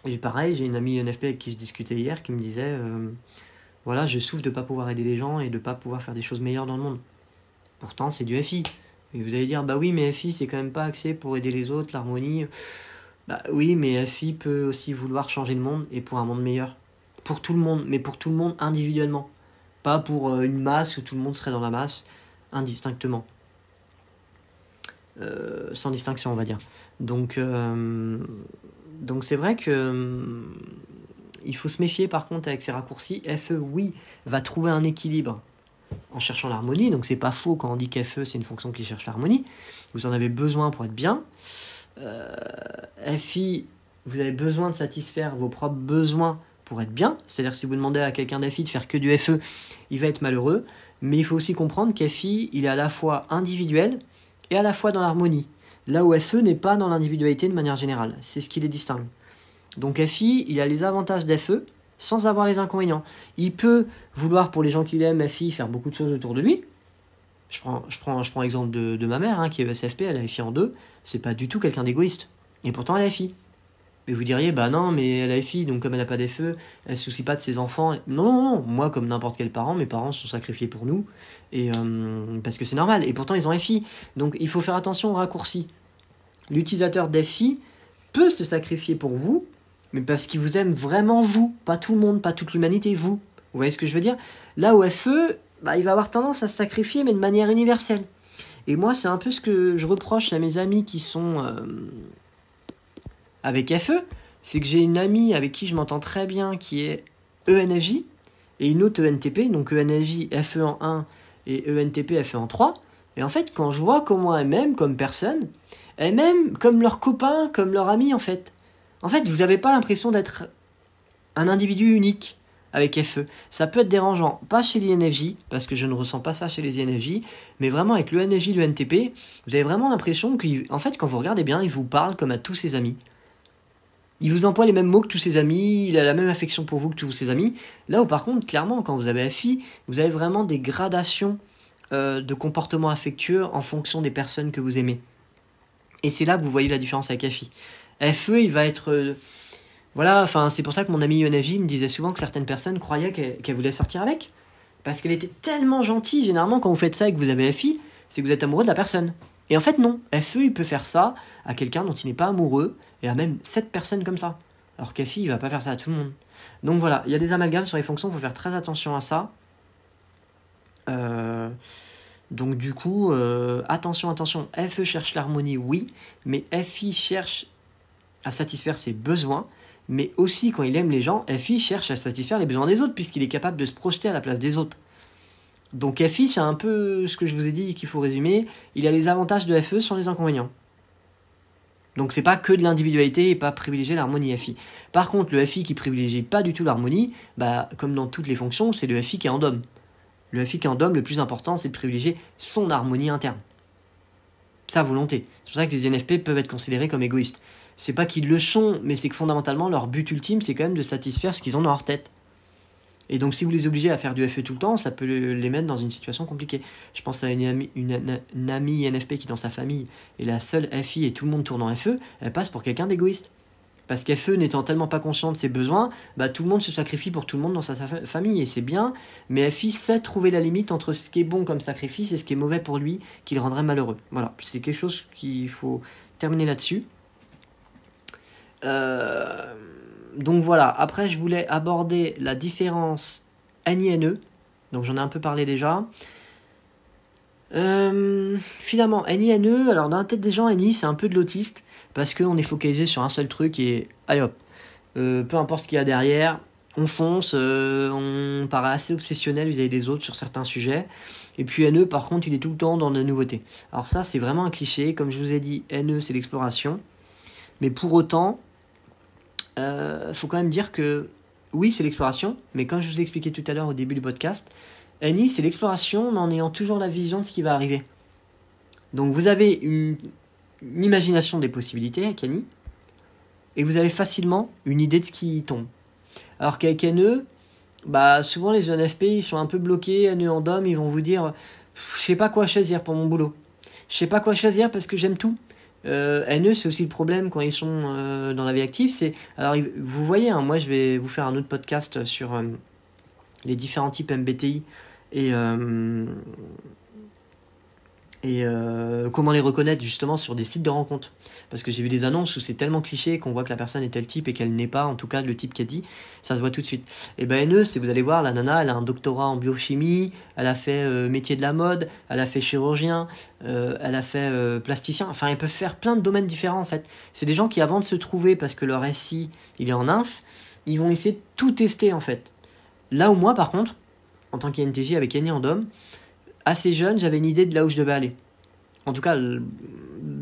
Et pareil, j'ai une amie NFP avec qui je discutais hier qui me disait voilà, je souffre de ne pas pouvoir aider les gens et de ne pas pouvoir faire des choses meilleures dans le monde. Pourtant, c'est du FI. Et vous allez dire, bah oui, mais FI, c'est quand même pas axé pour aider les autres, l'harmonie. Bah oui, mais FI peut aussi vouloir changer le monde et pour un monde meilleur. Pour tout le monde, mais pour tout le monde individuellement. Pas pour une masse où tout le monde serait dans la masse, indistinctement. Sans distinction, on va dire. Donc c'est vrai que il faut se méfier par contre avec ces raccourcis. FE, oui, va trouver un équilibre en cherchant l'harmonie. Donc c'est pas faux quand on dit qu'FE, c'est une fonction qui cherche l'harmonie. Vous en avez besoin pour être bien. FI, vous avez besoin de satisfaire vos propres besoins pour être bien. C'est-à-dire si vous demandez à quelqu'un d'FI de faire que du FE, il va être malheureux. Mais il faut aussi comprendre qu'FI, il est à la fois individuel et à la fois dans l'harmonie. Là où FE n'est pas dans l'individualité de manière générale. C'est ce qui les distingue. Donc FI, il a les avantages d'FE sans avoir les inconvénients. Il peut vouloir, pour les gens qu'il aime, FI, faire beaucoup de choses autour de lui. Je prends l'exemple de ma mère, qui est ESFP, elle a FI en 2. C'est pas du tout quelqu'un d'égoïste. Et pourtant, elle a FI. Et vous diriez, bah non, mais elle a FI, donc comme elle n'a pas d'FE, elle ne se soucie pas de ses enfants. Non. Moi, comme n'importe quel parent, mes parents se sont sacrifiés pour nous. Et parce que c'est normal. Et pourtant, ils ont FI. Donc, il faut faire attention aux raccourcis. L'utilisateur d'FI peut se sacrifier pour vous, mais parce qu'il vous aime vraiment vous. Pas tout le monde, pas toute l'humanité, vous. Vous voyez ce que je veux dire? Là où FE, il va avoir tendance à se sacrifier, mais de manière universelle. Et moi, c'est un peu ce que je reproche à mes amis qui sont avec FE, c'est que j'ai une amie avec qui je m'entends très bien qui est ENFJ et une autre ENTP, donc ENFJ FE en 1 et ENTP FE en 3. Et en fait, quand je vois comment elles m'aiment comme personne, elles m'aiment comme leurs copains, comme leurs amis en fait. En fait, vous n'avez pas l'impression d'être un individu unique avec FE. Ça peut être dérangeant, pas chez l'INFJ, parce que je ne ressens pas ça chez les INFJ, mais vraiment avec l'ENFJ, l'ENTP, vous avez vraiment l'impression qu'en fait, quand vous regardez bien, il vous parle comme à tous ses amis. Il vous emploie les mêmes mots que tous ses amis, il a la même affection pour vous que tous ses amis. Là où par contre, clairement, quand vous avez FI, vous avez vraiment des gradations de comportements affectueux en fonction des personnes que vous aimez. Et c'est là que vous voyez la différence avec FI. FE, il va être... c'est pour ça que mon ami ENFJ me disait souvent que certaines personnes croyaient qu'elle voulait sortir avec. Parce qu'elle était tellement gentille. Généralement, quand vous faites ça et que vous avez FI, c'est que vous êtes amoureux de la personne. Et en fait, non. FE, il peut faire ça à quelqu'un dont il n'est pas amoureux, et à même 7 personnes comme ça. Alors qu'FI, il va pas faire ça à tout le monde. Donc voilà, il y a des amalgames sur les fonctions, il faut faire très attention à ça. Donc du coup, attention, FE cherche l'harmonie, oui, mais FI cherche à satisfaire ses besoins, mais aussi quand il aime les gens, FI cherche à satisfaire les besoins des autres, puisqu'il est capable de se projeter à la place des autres. Donc FI, c'est un peu ce que je vous ai dit qu'il faut résumer, il a les avantages de FE sans les inconvénients. Donc c'est pas que de l'individualité et pas privilégier l'harmonie FI. Par contre, le FI qui privilégie pas du tout l'harmonie, comme dans toutes les fonctions, c'est le FI qui est en DOM. Le FI qui est en DOM, le plus important, c'est de privilégier son harmonie interne. Sa volonté. C'est pour ça que les INFP peuvent être considérés comme égoïstes. C'est pas qu'ils le sont, mais c'est que fondamentalement, leur but ultime, c'est quand même de satisfaire ce qu'ils ont dans leur tête. Et donc si vous les obligez à faire du FE tout le temps, ça peut les mettre dans une situation compliquée. Je pense à une amie INFP qui dans sa famille est la seule FI et tout le monde tourne en FE, elle passe pour quelqu'un d'égoïste. Parce qu'FE n'étant tellement pas conscient de ses besoins, tout le monde se sacrifie pour tout le monde dans sa famille, et c'est bien, mais FI sait trouver la limite entre ce qui est bon comme sacrifice et ce qui est mauvais pour lui, qui le rendrait malheureux. Voilà, c'est quelque chose qu'il faut terminer là-dessus. Donc voilà, après je voulais aborder la différence NI-NE, donc j'en ai un peu parlé déjà. Finalement, NI-NE, alors dans la tête des gens, NI c'est un peu de l'autiste, parce qu'on est focalisé sur un seul truc et allez hop, peu importe ce qu'il y a derrière, on fonce, on paraît assez obsessionnel vis-à-vis des autres sur certains sujets. Et puis NE par contre il est tout le temps dans la nouveauté. Alors ça c'est vraiment un cliché, comme je vous ai dit, NE c'est l'exploration, mais pour autant, faut quand même dire que oui c'est l'exploration, mais comme je vous ai expliqué tout à l'heure au début du podcast, NI c'est l'exploration mais en ayant toujours la vision de ce qui va arriver. Donc vous avez une imagination des possibilités avec NI, et vous avez facilement une idée de ce qui tombe. Alors qu'avec NE, souvent les ENFP ils sont un peu bloqués, NE en DOM, ils vont vous dire je sais pas quoi choisir pour mon boulot. Je sais pas quoi choisir parce que j'aime tout. NE c'est aussi le problème quand ils sont dans la vie active. Alors vous voyez, moi je vais vous faire un autre podcast sur les différents types MBTI et comment les reconnaître justement sur des sites de rencontres, parce que j'ai vu des annonces où c'est tellement cliché qu'on voit que la personne est tel type et qu'elle n'est pas en tout cas le type qu'elle dit, ça se voit tout de suite. Et NE, c'est, vous allez voir, la nana elle a un doctorat en biochimie, elle a fait métier de la mode, elle a fait chirurgien, elle a fait plasticien, enfin elles peuvent faire plein de domaines différents en fait. C'est des gens qui avant de se trouver parce que leur SI il est en inf, ils vont essayer de tout tester en fait. Là où moi par contre, en tant qu'INTJ avec NI en DOM, assez jeune, j'avais une idée de là où je devais aller. En tout cas,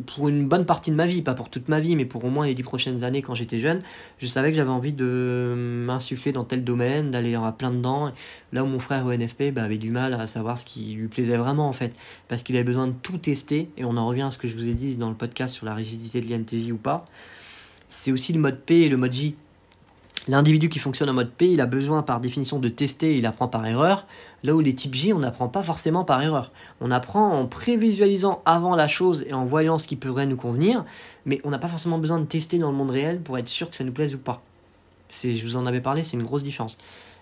pour une bonne partie de ma vie, pas pour toute ma vie, mais pour au moins les 10 prochaines années quand j'étais jeune, je savais que j'avais envie de m'insuffler dans tel domaine, d'aller à plein dedans. Là où mon frère ENFP avait du mal à savoir ce qui lui plaisait vraiment en fait, parce qu'il avait besoin de tout tester, et on en revient à ce que je vous ai dit dans le podcast sur la rigidité de l'INTJ ou pas. C'est aussi le mode P et le mode J. L'individu qui fonctionne en mode P, il a besoin par définition de tester, il apprend par erreur. Là où les types J, on n'apprend pas forcément par erreur. On apprend en prévisualisant avant la chose et en voyant ce qui pourrait nous convenir, mais on n'a pas forcément besoin de tester dans le monde réel pour être sûr que ça nous plaise ou pas. Je vous en avais parlé, c'est une grosse différence.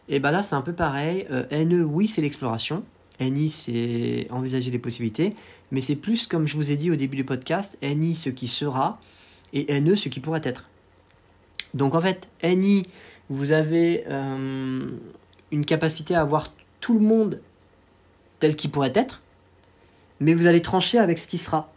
Et là c'est un peu pareil, NE, oui c'est l'exploration, NI c'est envisager les possibilités, mais c'est plus comme je vous ai dit au début du podcast, NI ce qui sera, et NE ce qui pourrait être. Donc en fait, NI, vous avez une capacité à voir tout le monde tel qu'il pourrait être, mais vous allez trancher avec ce qui sera.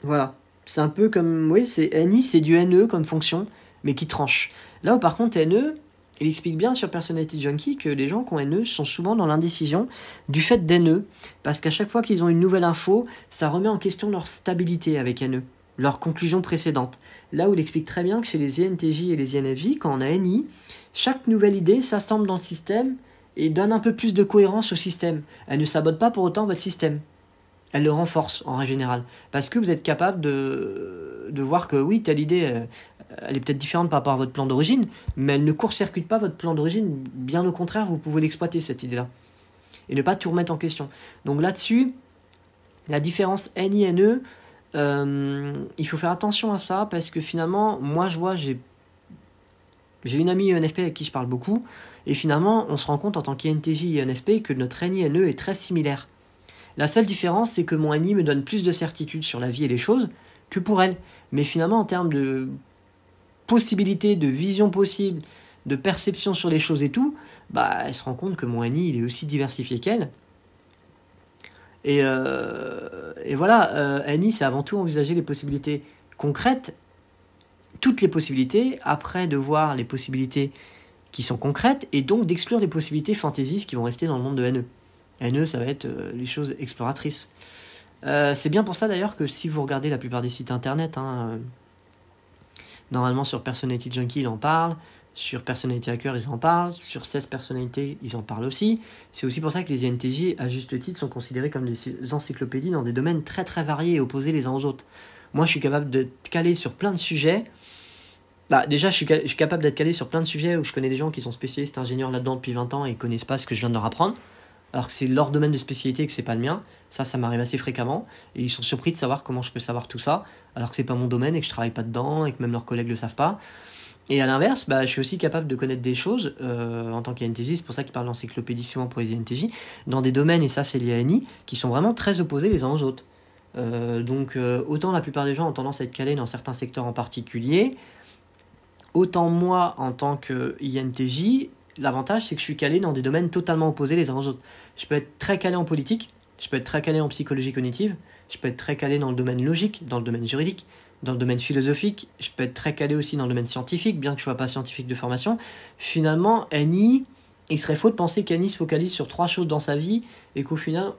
Voilà. C'est un peu comme, oui, NI, c'est du NE comme fonction, mais qui tranche. Là où par contre NE, il explique bien sur Personality Junkie que les gens qui ont NE sont souvent dans l'indécision du fait d'NE, parce qu'à chaque fois qu'ils ont une nouvelle info, ça remet en question leur stabilité avec NE. Leur conclusion précédente. Là où il explique très bien que chez les INTJ et les INFJ, quand on a NI, chaque nouvelle idée s'assemble dans le système et donne un peu plus de cohérence au système. Elle ne sabote pas pour autant votre système. Elle le renforce en règle générale. Parce que vous êtes capable de voir que oui, telle idée, elle est peut-être différente par rapport à votre plan d'origine, mais elle ne court-circuite pas votre plan d'origine. Bien au contraire, vous pouvez l'exploiter, cette idée-là. Et ne pas tout remettre en question. Donc là-dessus, la différence NI-NE, il faut faire attention à ça parce que finalement, moi je vois, j'ai une amie ENFP avec qui je parle beaucoup et finalement on se rend compte en tant qu'INTJ et ENFP que notre NI-NE est très similaire. La seule différence c'est que mon NI me donne plus de certitude sur la vie et les choses que pour elle, mais finalement en termes de possibilités, de vision possible, de perception sur les choses et tout, elle se rend compte que mon NI il est aussi diversifié qu'elle. Et voilà, NI, c'est avant tout envisager les possibilités concrètes, toutes les possibilités, après de voir les possibilités qui sont concrètes, et donc d'exclure les possibilités fantaisistes qui vont rester dans le monde de NE. NE, ça va être les choses exploratrices. C'est bien pour ça d'ailleurs que si vous regardez la plupart des sites internet, normalement sur Personality Junkie, ils en parlent, sur Personality Hacker, ils en parlent, sur 16 personnalités, ils en parlent aussi. C'est aussi pour ça que les INTJ, à juste titre, sont considérés comme des encyclopédies dans des domaines très très variés et opposés les uns aux autres. Moi, je suis capable d'être calé sur plein de sujets. Déjà, je suis capable d'être calé sur plein de sujets où je connais des gens qui sont spécialistes ingénieurs là-dedans depuis 20 ans et ils connaissent pas ce que je viens de leur apprendre, alors que c'est leur domaine de spécialité et que c'est pas le mien. Ça m'arrive assez fréquemment, et ils sont surpris de savoir comment je peux savoir tout ça, alors que c'est pas mon domaine et que je travaille pas dedans et que même leurs collègues le savent pas. Et à l'inverse, je suis aussi capable de connaître des choses en tant qu'INTJ, c'est pour ça qu'ils parlent d'encyclopédie souvent pour les INTJ, dans des domaines, et ça c'est lié à NI, qui sont vraiment très opposés les uns aux autres. Donc autant la plupart des gens ont tendance à être calés dans certains secteurs en particulier, autant moi en tant que INTJ, l'avantage c'est que je suis calé dans des domaines totalement opposés les uns aux autres. Je peux être très calé en politique, je peux être très calé en psychologie cognitive, je peux être très calé dans le domaine logique, dans le domaine juridique, dans le domaine philosophique, je peux être très calé aussi dans le domaine scientifique, bien que je ne sois pas scientifique de formation. Finalement, NI, il serait faux de penser qu'NI se focalise sur 3 choses dans sa vie et qu'au final,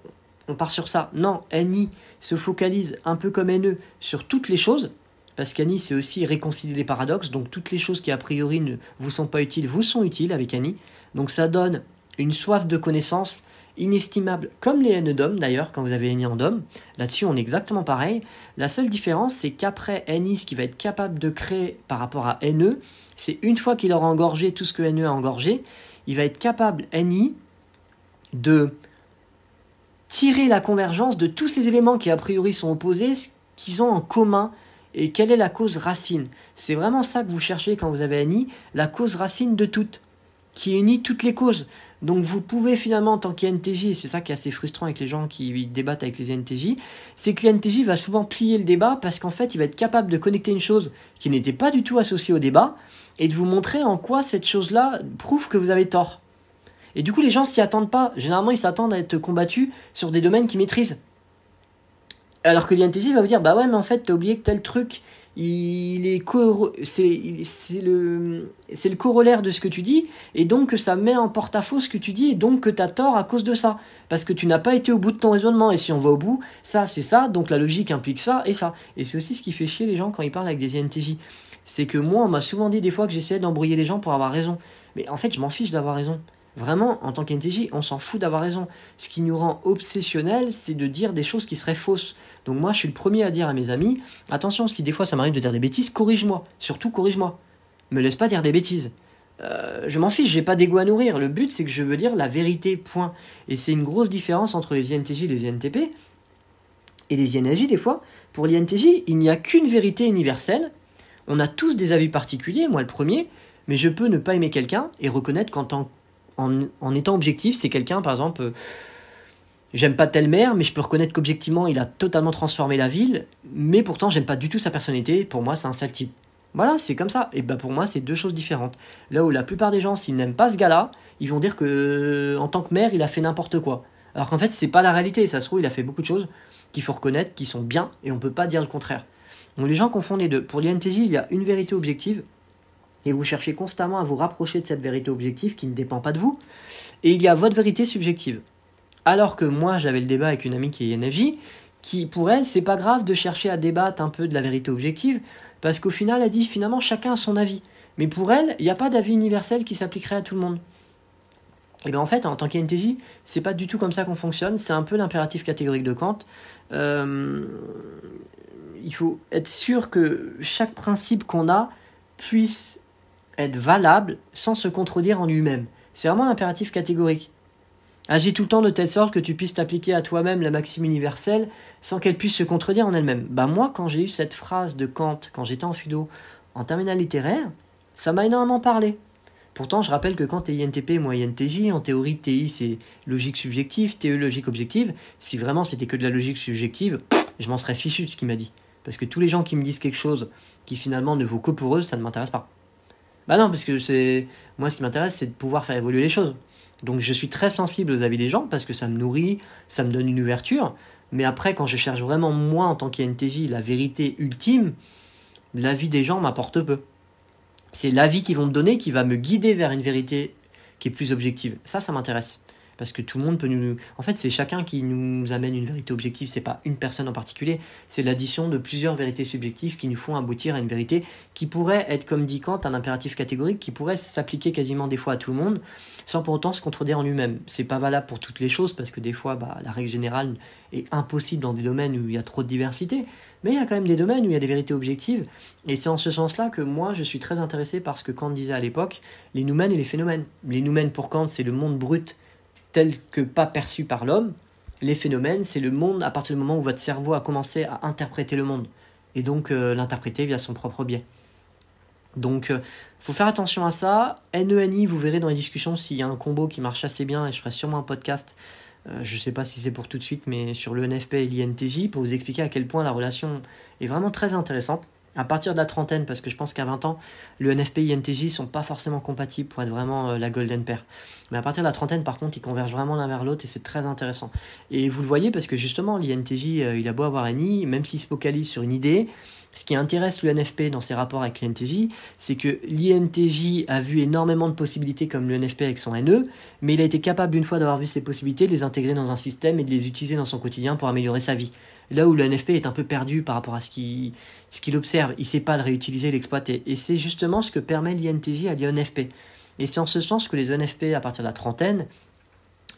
on part sur ça. Non, NI se focalise un peu comme NE sur toutes les choses, parce qu'NI, c'est aussi réconcilier les paradoxes, donc toutes les choses qui a priori ne vous sont pas utiles, vous sont utiles avec NI. Donc ça donne une soif de connaissance inestimable, comme les NE DOM d'ailleurs, quand vous avez NI en DOM. Là-dessus, on est exactement pareil. La seule différence, c'est qu'après NI, ce qu'il va être capable de créer par rapport à NE, c'est une fois qu'il aura engorgé tout ce que NE a engorgé, il va être capable, NI, de tirer la convergence de tous ces éléments qui a priori sont opposés, ce qu'ils ont en commun, et quelle est la cause racine. C'est vraiment ça que vous cherchez quand vous avez NI, la cause racine de toutes, qui unit toutes les causes. Donc vous pouvez finalement, en tant qu'INTJ, et c'est ça qui est assez frustrant avec les gens qui débattent avec les INTJ, c'est que l'INTJ va souvent plier le débat parce qu'en fait il va être capable de connecter une chose qui n'était pas du tout associée au débat et de vous montrer en quoi cette chose-là prouve que vous avez tort. Et du coup les gens s'y attendent pas. Généralement ils s'attendent à être combattus sur des domaines qu'ils maîtrisent. Alors que l'INTJ va vous dire, bah ouais mais en fait t'as oublié que tel truc, c'est le corollaire de ce que tu dis, et donc que ça met en porte-à-faux ce que tu dis, et donc que tu as tort à cause de ça, parce que tu n'as pas été au bout de ton raisonnement, et si on va au bout, ça c'est ça, donc la logique implique ça, et ça. Et c'est aussi ce qui fait chier les gens quand ils parlent avec des INTJ. C'est que moi, on m'a souvent dit des fois que j'essayais d'embrouiller les gens pour avoir raison. Mais en fait, je m'en fiche d'avoir raison. Vraiment, en tant qu'INTJ, on s'en fout d'avoir raison. Ce qui nous rend obsessionnels, c'est de dire des choses qui seraient fausses. Donc moi, je suis le premier à dire à mes amis, attention, si des fois ça m'arrive de dire des bêtises, corrige-moi. Surtout, corrige-moi. Me laisse pas dire des bêtises. Je m'en fiche, j'ai pas d'ego à nourrir. Le but, c'est que je veux dire la vérité, point. Et c'est une grosse différence entre les INTJ et les INTP. Et les INJ, des fois. Pour l'INTJ, il n'y a qu'une vérité universelle. On a tous des avis particuliers, moi le premier, mais je peux ne pas aimer quelqu'un et reconnaître en étant objectif, c'est quelqu'un, par exemple, j'aime pas tel maire, mais je peux reconnaître qu'objectivement, il a totalement transformé la ville, mais pourtant, j'aime pas du tout sa personnalité, pour moi, c'est un sale type. Voilà, c'est comme ça. Et pour moi, c'est 2 choses différentes. Là où la plupart des gens, s'ils n'aiment pas ce gars-là, ils vont dire que en tant que maire, il a fait n'importe quoi. Alors qu'en fait, c'est pas la réalité. Ça se trouve, il a fait beaucoup de choses qu'il faut reconnaître, qui sont bien, et on peut pas dire le contraire. Donc les gens confondent les deux. Pour l'INTJ, il y a une vérité objective, et vous cherchez constamment à vous rapprocher de cette vérité objective qui ne dépend pas de vous, et il y a votre vérité subjective. Alors que moi, j'avais le débat avec une amie qui est INFJ, qui, pour elle, c'est pas grave de chercher à débattre un peu de la vérité objective, parce qu'au final, elle dit, finalement, chacun a son avis. Mais pour elle, il n'y a pas d'avis universel qui s'appliquerait à tout le monde. Et bien en fait, en tant qu'INTJ, c'est pas du tout comme ça qu'on fonctionne, c'est un peu l'impératif catégorique de Kant. Il faut être sûr que chaque principe qu'on a puisse être valable sans se contredire en lui-même. C'est vraiment l'impératif catégorique. Agis tout le temps de telle sorte que tu puisses t'appliquer à toi-même la maxime universelle sans qu'elle puisse se contredire en elle-même. Moi, quand j'ai eu cette phrase de Kant, quand j'étais en philo, en terminale littéraire, ça m'a énormément parlé. Pourtant, je rappelle que quand t'es INTP, moi INTJ, en théorie, TI c'est logique subjective, TE logique objective. Si vraiment c'était que de la logique subjective, je m'en serais fichu de ce qu'il m'a dit. Parce que tous les gens qui me disent quelque chose qui finalement ne vaut que pour eux, ça ne m'intéresse pas. Non, parce que moi ce qui m'intéresse, c'est de pouvoir faire évoluer les choses. Donc je suis très sensible aux avis des gens parce que ça me nourrit, ça me donne une ouverture. Mais après, quand je cherche vraiment, moi, en tant qu'INTJ, la vérité ultime, l'avis des gens m'apporte peu. C'est l'avis qu'ils vont me donner qui va me guider vers une vérité qui est plus objective. Ça m'intéresse. Parce que tout le monde peut nous... En fait, c'est chacun qui nous amène une vérité objective. C'est pas une personne en particulier. C'est l'addition de plusieurs vérités subjectives qui nous font aboutir à une vérité qui pourrait être, comme dit Kant, un impératif catégorique qui pourrait s'appliquer quasiment des fois à tout le monde sans pour autant se contredire en lui-même. C'est pas valable pour toutes les choses parce que des fois, la règle générale est impossible dans des domaines où il y a trop de diversité. Mais il y a quand même des domaines où il y a des vérités objectives. Et c'est en ce sens-là que moi, je suis très intéressé par ce que Kant disait à l'époque, les noumènes et les phénomènes. Les noumènes, pour Kant, c'est le monde brut tel que pas perçu par l'homme. Les phénomènes, c'est le monde à partir du moment où votre cerveau a commencé à interpréter le monde. Et donc l'interpréter via son propre biais. Donc faut faire attention à ça. NENI, vous verrez dans les discussions s'il y a un combo qui marche assez bien, et je ferai sûrement un podcast, je ne sais pas si c'est pour tout de suite, mais sur le NFP et l'INTJ, pour vous expliquer à quel point la relation est vraiment très intéressante. À partir de la trentaine, parce que je pense qu'à 20 ans, le NFP et l'INTJ ne sont pas forcément compatibles pour être vraiment la golden pair. Mais à partir de la trentaine, par contre, ils convergent vraiment l'un vers l'autre et c'est très intéressant. Et vous le voyez parce que justement, l'INTJ, il a beau avoir NI, même s'il se focalise sur une idée, ce qui intéresse le NFP dans ses rapports avec l'INTJ, c'est que l'INTJ a vu énormément de possibilités comme le NFP avec son NE, mais il a été capable, une fois d'avoir vu ces possibilités, de les intégrer dans un système et de les utiliser dans son quotidien pour améliorer sa vie. Là où le NFP est un peu perdu par rapport à ce qu'il observe, il ne sait pas le réutiliser, l'exploiter. Et c'est justement ce que permet l'INTJ à l'INFP. Et c'est en ce sens que les ENFP, à partir de la trentaine,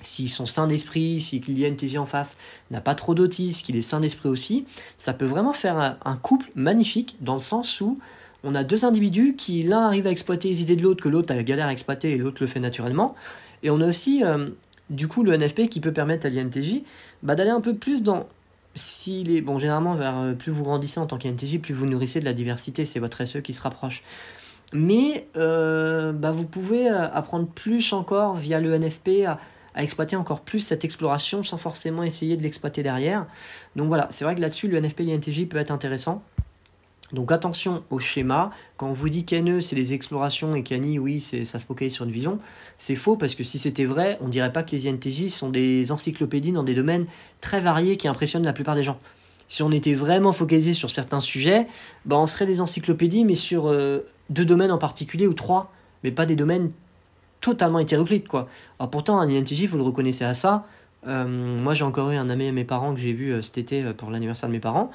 s'ils sont sains d'esprit, si l'INTJ en face n'a pas trop d'autisme, qu'il est sain d'esprit aussi, ça peut vraiment faire un couple magnifique dans le sens où on a deux individus qui, l'un arrive à exploiter les idées de l'autre, que l'autre a galère à exploiter et l'autre le fait naturellement. Et on a aussi, du coup, le NFP qui peut permettre à l'INTJ d'aller un peu plus dans... généralement, plus vous grandissez en tant qu'INTJ, plus vous nourrissez de la diversité, c'est votre SE qui se rapproche. Mais vous pouvez apprendre plus encore via le NFP à exploiter encore plus cette exploration sans forcément essayer de l'exploiter derrière. Donc voilà, c'est vrai que là-dessus, le NFP et l'INTJ peut être intéressant. Donc attention au schéma. Quand on vous dit qu'NE, c'est les explorations et qu'ANI, oui, ça se focalise sur une vision, c'est faux parce que si c'était vrai, on dirait pas que les INTJ sont des encyclopédies dans des domaines très variés qui impressionnent la plupart des gens. Si on était vraiment focalisé sur certains sujets, on serait des encyclopédies, mais sur 2 domaines en particulier ou 3, mais pas des domaines totalement hétéroclites, quoi. Alors pourtant, un INTJ, vous le reconnaissez à ça. Moi, j'ai encore eu un ami à mes parents que j'ai vu cet été pour l'anniversaire de mes parents,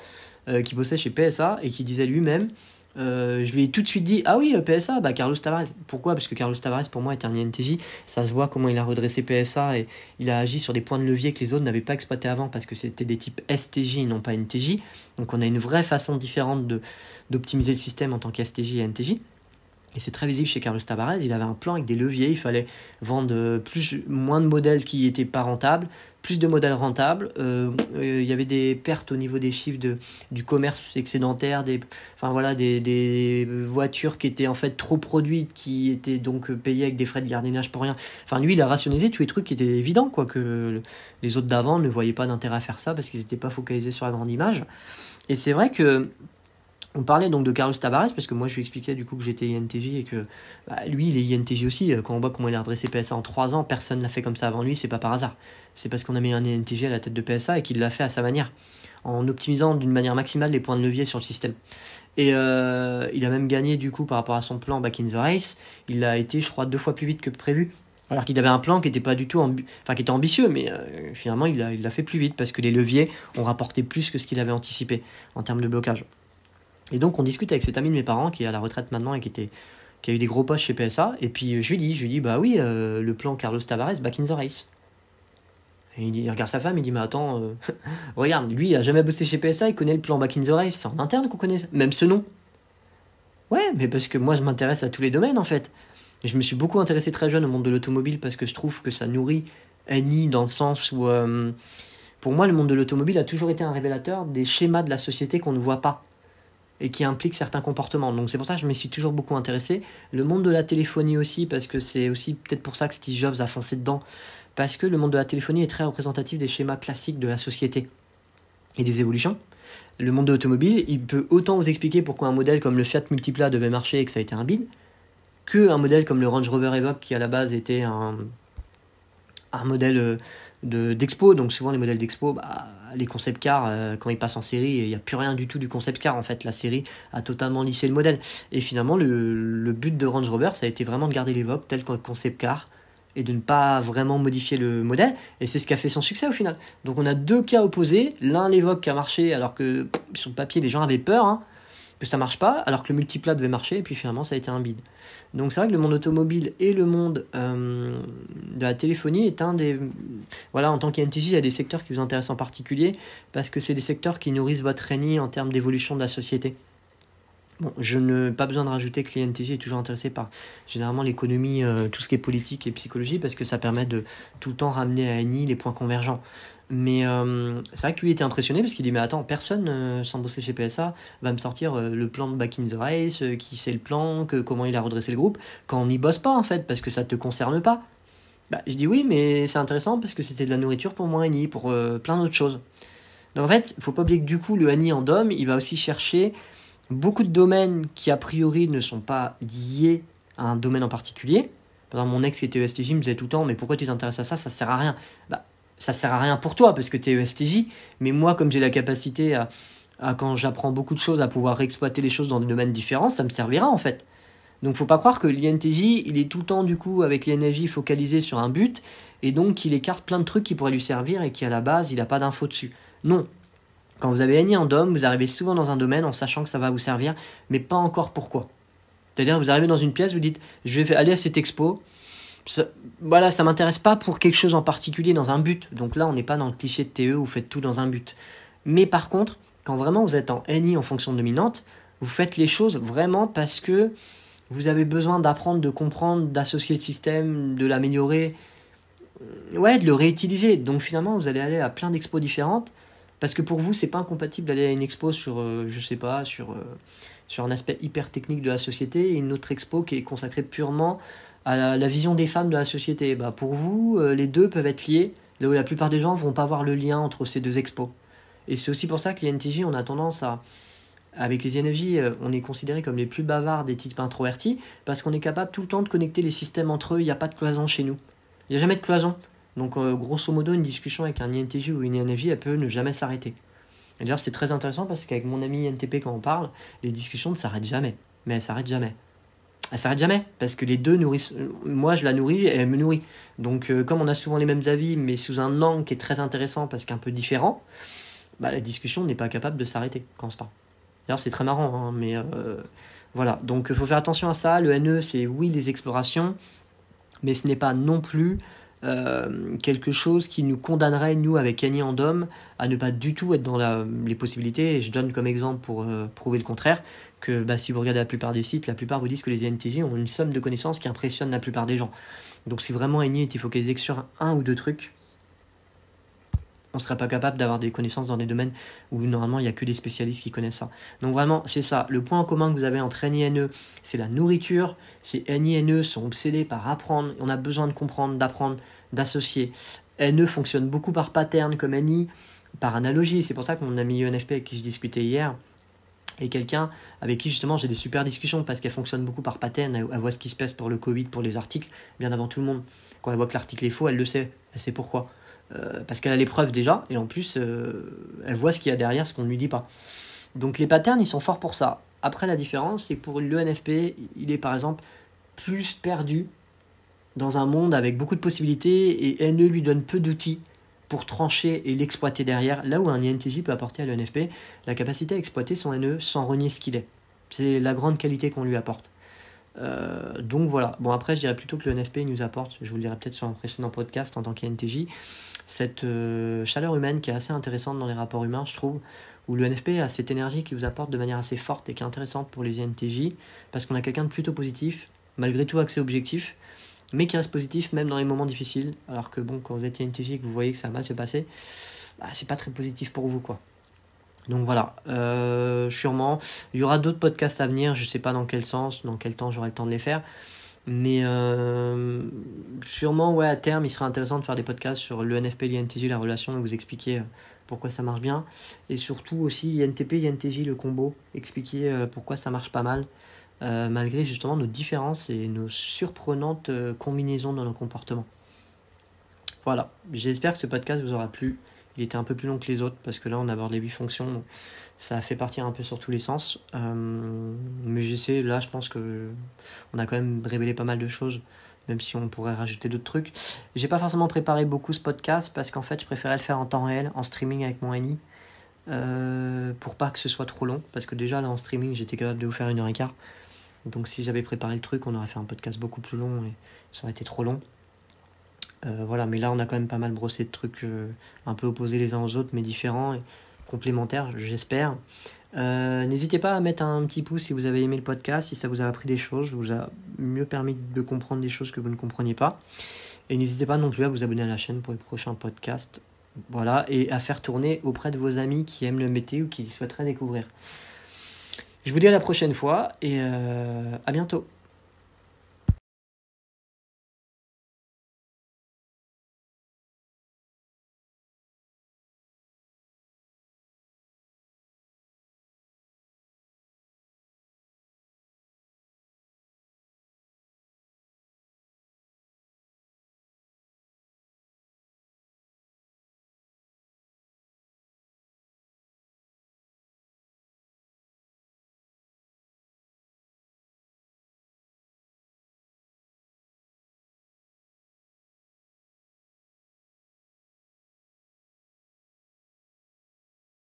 qui bossait chez PSA et qui disait lui-même, je lui ai tout de suite dit, ah oui, PSA, Carlos Tavares. Pourquoi ? Parce que Carlos Tavares, pour moi, est un INTJ. Ça se voit comment il a redressé PSA et il a agi sur des points de levier que les autres n'avaient pas exploité avant parce que c'était des types STJ et non pas NTJ. Donc on a une vraie façon différente d'optimiser le système en tant qu'STJ et NTJ. Et c'est très visible chez Carlos Tavares, il avait un plan avec des leviers, il fallait vendre moins de modèles qui n'étaient pas rentables, plus de modèles rentables, il y avait des pertes au niveau des chiffres du commerce excédentaire, des voitures qui étaient en fait trop produites, qui étaient donc payées avec des frais de gardiennage pour rien. Enfin lui il a rationalisé tous les trucs qui étaient évidents, quoi, que les autres d'avant ne voyaient pas d'intérêt à faire ça parce qu'ils n'étaient pas focalisés sur la grande image. Et c'est vrai que on parlait donc de Carlos Tavares, parce que moi je lui expliquais du coup que j'étais INTJ et que lui il est INTJ aussi. Quand on voit comment il a redressé PSA en 3 ans, personne ne l'a fait comme ça avant lui, c'est pas par hasard. C'est parce qu'on a mis un INTJ à la tête de PSA et qu'il l'a fait à sa manière, en optimisant d'une manière maximale les points de levier sur le système. Et il a même gagné du coup par rapport à son plan Back in the Race, il a été je crois 2 fois plus vite que prévu. Alors qu'il avait un plan qui était pas du tout qui était ambitieux, mais finalement il l'a fait plus vite parce que les leviers ont rapporté plus que ce qu'il avait anticipé en termes de blocage. Et donc on discute avec cet ami de mes parents qui est à la retraite maintenant et qui a eu des gros postes chez PSA. Et puis je lui dis bah oui, le plan Carlos Tavares, Back in the Race. Et il regarde sa femme, il dit mais attends, regarde, lui il a jamais bossé chez PSA, il connaît le plan Back in the Race, c'est en interne qu'on connaît même ce nom. Ouais, mais parce que moi je m'intéresse à tous les domaines en fait. Et je me suis beaucoup intéressé très jeune au monde de l'automobile parce que je trouve que ça nourrit Annie dans le sens où pour moi le monde de l'automobile a toujours été un révélateur des schémas de la société qu'on ne voit pas et qui implique certains comportements. Donc c'est pour ça que je me suis toujours beaucoup intéressé. Le monde de la téléphonie aussi, parce que c'est aussi peut-être pour ça que Steve Jobs a foncé dedans, parce que le monde de la téléphonie est très représentatif des schémas classiques de la société et des évolutions. Le monde de l'automobile, il peut autant vous expliquer pourquoi un modèle comme le Fiat Multipla devait marcher et que ça a été un bide, qu'un modèle comme le Range Rover Evoque qui à la base était un un modèle d'expo. Donc souvent les modèles d'expo, les concept cars, quand ils passent en série, il n'y a plus rien du tout du concept car. En fait, la série a totalement lissé le modèle. Et finalement, le but de Range Rover, ça a été vraiment de garder l'Evoque tel qu'un concept car et de ne pas vraiment modifier le modèle. Et c'est ce qui a fait son succès au final. Donc on a deux cas opposés. L'un, l'Evoque qui a marché alors que sur le papier, les gens avaient peur, que ça marche pas, alors que le multiplat devait marcher, et puis finalement ça a été un bide. Donc c'est vrai que le monde automobile et le monde de la téléphonie est un des... Voilà, en tant qu'INTJ, il y a des secteurs qui vous intéressent en particulier, parce que c'est des secteurs qui nourrissent votre ENI en termes d'évolution de la société. Bon, je n'ai pas besoin de rajouter que l'INTJ est toujours intéressé par généralement l'économie, tout ce qui est politique et psychologie, parce que ça permet de tout le temps ramener à ENI les points convergents. Mais c'est vrai que lui était impressionné parce qu'il dit mais attends, personne sans bosser chez PSA va me sortir le plan de Back in the Race, qui sait le plan, comment il a redressé le groupe, quand on n'y bosse pas en fait, parce que ça te concerne pas. Je dis oui, mais c'est intéressant parce que c'était de la nourriture pour moi ANI, pour plein d'autres choses. Donc en fait, il faut pas oublier que du coup le ANI en DOM, il va aussi chercher beaucoup de domaines qui a priori ne sont pas liés à un domaine en particulier. Par exemple, mon ex qui était ESTJ me disait tout le temps mais pourquoi tu t'intéresses à ça, ça sert à rien. Ça sert à rien pour toi parce que tu es ESTJ, mais moi comme j'ai la capacité à quand j'apprends beaucoup de choses à pouvoir exploiter les choses dans des domaines différents, ça me servira en fait. Donc faut pas croire que l'INTJ il est tout le temps du coup avec l'INFJ focalisé sur un but et donc qu'il écarte plein de trucs qui pourraient lui servir et qui à la base il n'a pas d'infos dessus. Non. Quand vous avez ENI en DOM, vous arrivez souvent dans un domaine en sachant que ça va vous servir, mais pas encore pourquoi. C'est-à-dire vous arrivez dans une pièce, vous dites je vais aller à cette expo. Ça m'intéresse pas pour quelque chose en particulier dans un but. Donc là, on n'est pas dans le cliché de TE où vous faites tout dans un but. Mais par contre, quand vraiment vous êtes en NI en fonction dominante, vous faites les choses vraiment parce que vous avez besoin d'apprendre, de comprendre, d'associer le système, de l'améliorer, de le réutiliser. Donc finalement, vous allez aller à plein d'expos différentes parce que pour vous, c'est pas incompatible d'aller à une expo sur, sur un aspect hyper technique de la société et une autre expo qui est consacrée purement à la vision des femmes de la société. Pour vous, les deux peuvent être liés, là où la plupart des gens ne vont pas voir le lien entre ces deux expos. Et c'est aussi pour ça que les NTJ, on a tendance à... Avec les INFJ, on est considérés comme les plus bavards des types introvertis, parce qu'on est capable tout le temps de connecter les systèmes entre eux, il n'y a pas de cloison chez nous. Il n'y a jamais de cloison. Donc grosso modo, une discussion avec un INTJ ou une INFJ, elle peut ne jamais s'arrêter. Et d'ailleurs, c'est très intéressant parce qu'avec mon ami INTP, quand on parle, les discussions ne s'arrêtent jamais. Mais elles s'arrêtent jamais. Elle s'arrête jamais parce que les deux nourrissent. Moi je la nourris et elle me nourrit, donc comme on a souvent les mêmes avis mais sous un angle qui est très intéressant parce qu'un peu différent, la discussion n'est pas capable de s'arrêter quand on se parle. D'ailleurs c'est très marrant mais voilà, donc il faut faire attention à ça. Le NE c'est oui les explorations, mais ce n'est pas non plus quelque chose qui nous condamnerait, nous, avec Annie en DOM, à ne pas du tout être dans les possibilités. Et je donne comme exemple pour prouver le contraire, que si vous regardez la plupart des sites, la plupart vous disent que les INTJ ont une somme de connaissances qui impressionne la plupart des gens. Donc si vraiment Annie était focalisé sur un ou deux trucs, on ne serait pas capable d'avoir des connaissances dans des domaines où normalement il n'y a que des spécialistes qui connaissent ça. Donc vraiment, c'est ça. Le point en commun que vous avez entre NI et NE, c'est la nourriture. C'est NI et NE sont obsédés par apprendre. On a besoin de comprendre, d'apprendre, d'associer. NE fonctionne beaucoup par pattern comme NI, par analogie. C'est pour ça que mon ami ENFP avec qui je discutais hier est quelqu'un avec qui justement j'ai des super discussions parce qu'elle fonctionne beaucoup par pattern. Elle voit ce qui se passe pour le Covid, pour les articles, bien avant tout le monde. Quand elle voit que l'article est faux, elle le sait. Elle sait pourquoi. Parce qu'elle a les preuves déjà, et en plus, elle voit ce qu'il y a derrière, ce qu'on ne lui dit pas. Donc les patterns, ils sont forts pour ça. Après, la différence, c'est que pour l'ENFP, il est par exemple plus perdu dans un monde avec beaucoup de possibilités, et NE lui donne peu d'outils pour trancher et l'exploiter derrière, là où un INTJ peut apporter à l'ENFP la capacité à exploiter son NE sans renier ce qu'il est. C'est la grande qualité qu'on lui apporte. Donc voilà. Bon, après, je dirais plutôt que l'ENFP nous apporte, je vous le dirai peut-être sur un précédent podcast en tant qu'INTJ, cette chaleur humaine qui est assez intéressante dans les rapports humains, je trouve, où le NFP a cette énergie qui vous apporte de manière assez forte et qui est intéressante pour les INTJ, parce qu'on a quelqu'un de plutôt positif, malgré tout accès objectif, mais qui reste positif même dans les moments difficiles, alors que bon, quand vous êtes INTJ et que vous voyez que ça va mal se passer, c'est pas très positif pour vous, quoi. Donc voilà, sûrement, il y aura d'autres podcasts à venir, je sais pas dans quel sens, dans quel temps j'aurai le temps de les faire, mais sûrement, à terme, il sera intéressant de faire des podcasts sur le NFP et l'INTJ, la relation, et vous expliquer pourquoi ça marche bien. Et surtout aussi, INTP, INTJ, le combo, expliquer pourquoi ça marche pas mal, malgré justement nos différences et nos surprenantes combinaisons dans nos comportements. Voilà, j'espère que ce podcast vous aura plu. Il était un peu plus long que les autres parce que là on aborde les 8 fonctions, donc ça a fait partir un peu sur tous les sens. Mais j'essaie, là je pense que on a quand même révélé pas mal de choses, même si on pourrait rajouter d'autres trucs. J'ai pas forcément préparé beaucoup ce podcast parce qu'en fait je préférais le faire en temps réel, en streaming avec mon Annie, pour pas que ce soit trop long. Parce que déjà là en streaming j'étais capable de vous faire 1h15. Donc si j'avais préparé le truc, on aurait fait un podcast beaucoup plus long et ça aurait été trop long. Voilà, mais là on a quand même pas mal brossé de trucs un peu opposés les uns aux autres, mais différents et complémentaires, j'espère. N'hésitez pas à mettre un petit pouce si vous avez aimé le podcast, si ça vous a appris des choses, vous a mieux permis de comprendre des choses que vous ne compreniez pas. Et n'hésitez pas non plus à vous abonner à la chaîne pour les prochains podcasts. Voilà, et à faire tourner auprès de vos amis qui aiment le métier ou qui souhaiteraient découvrir. Je vous dis à la prochaine fois et à bientôt.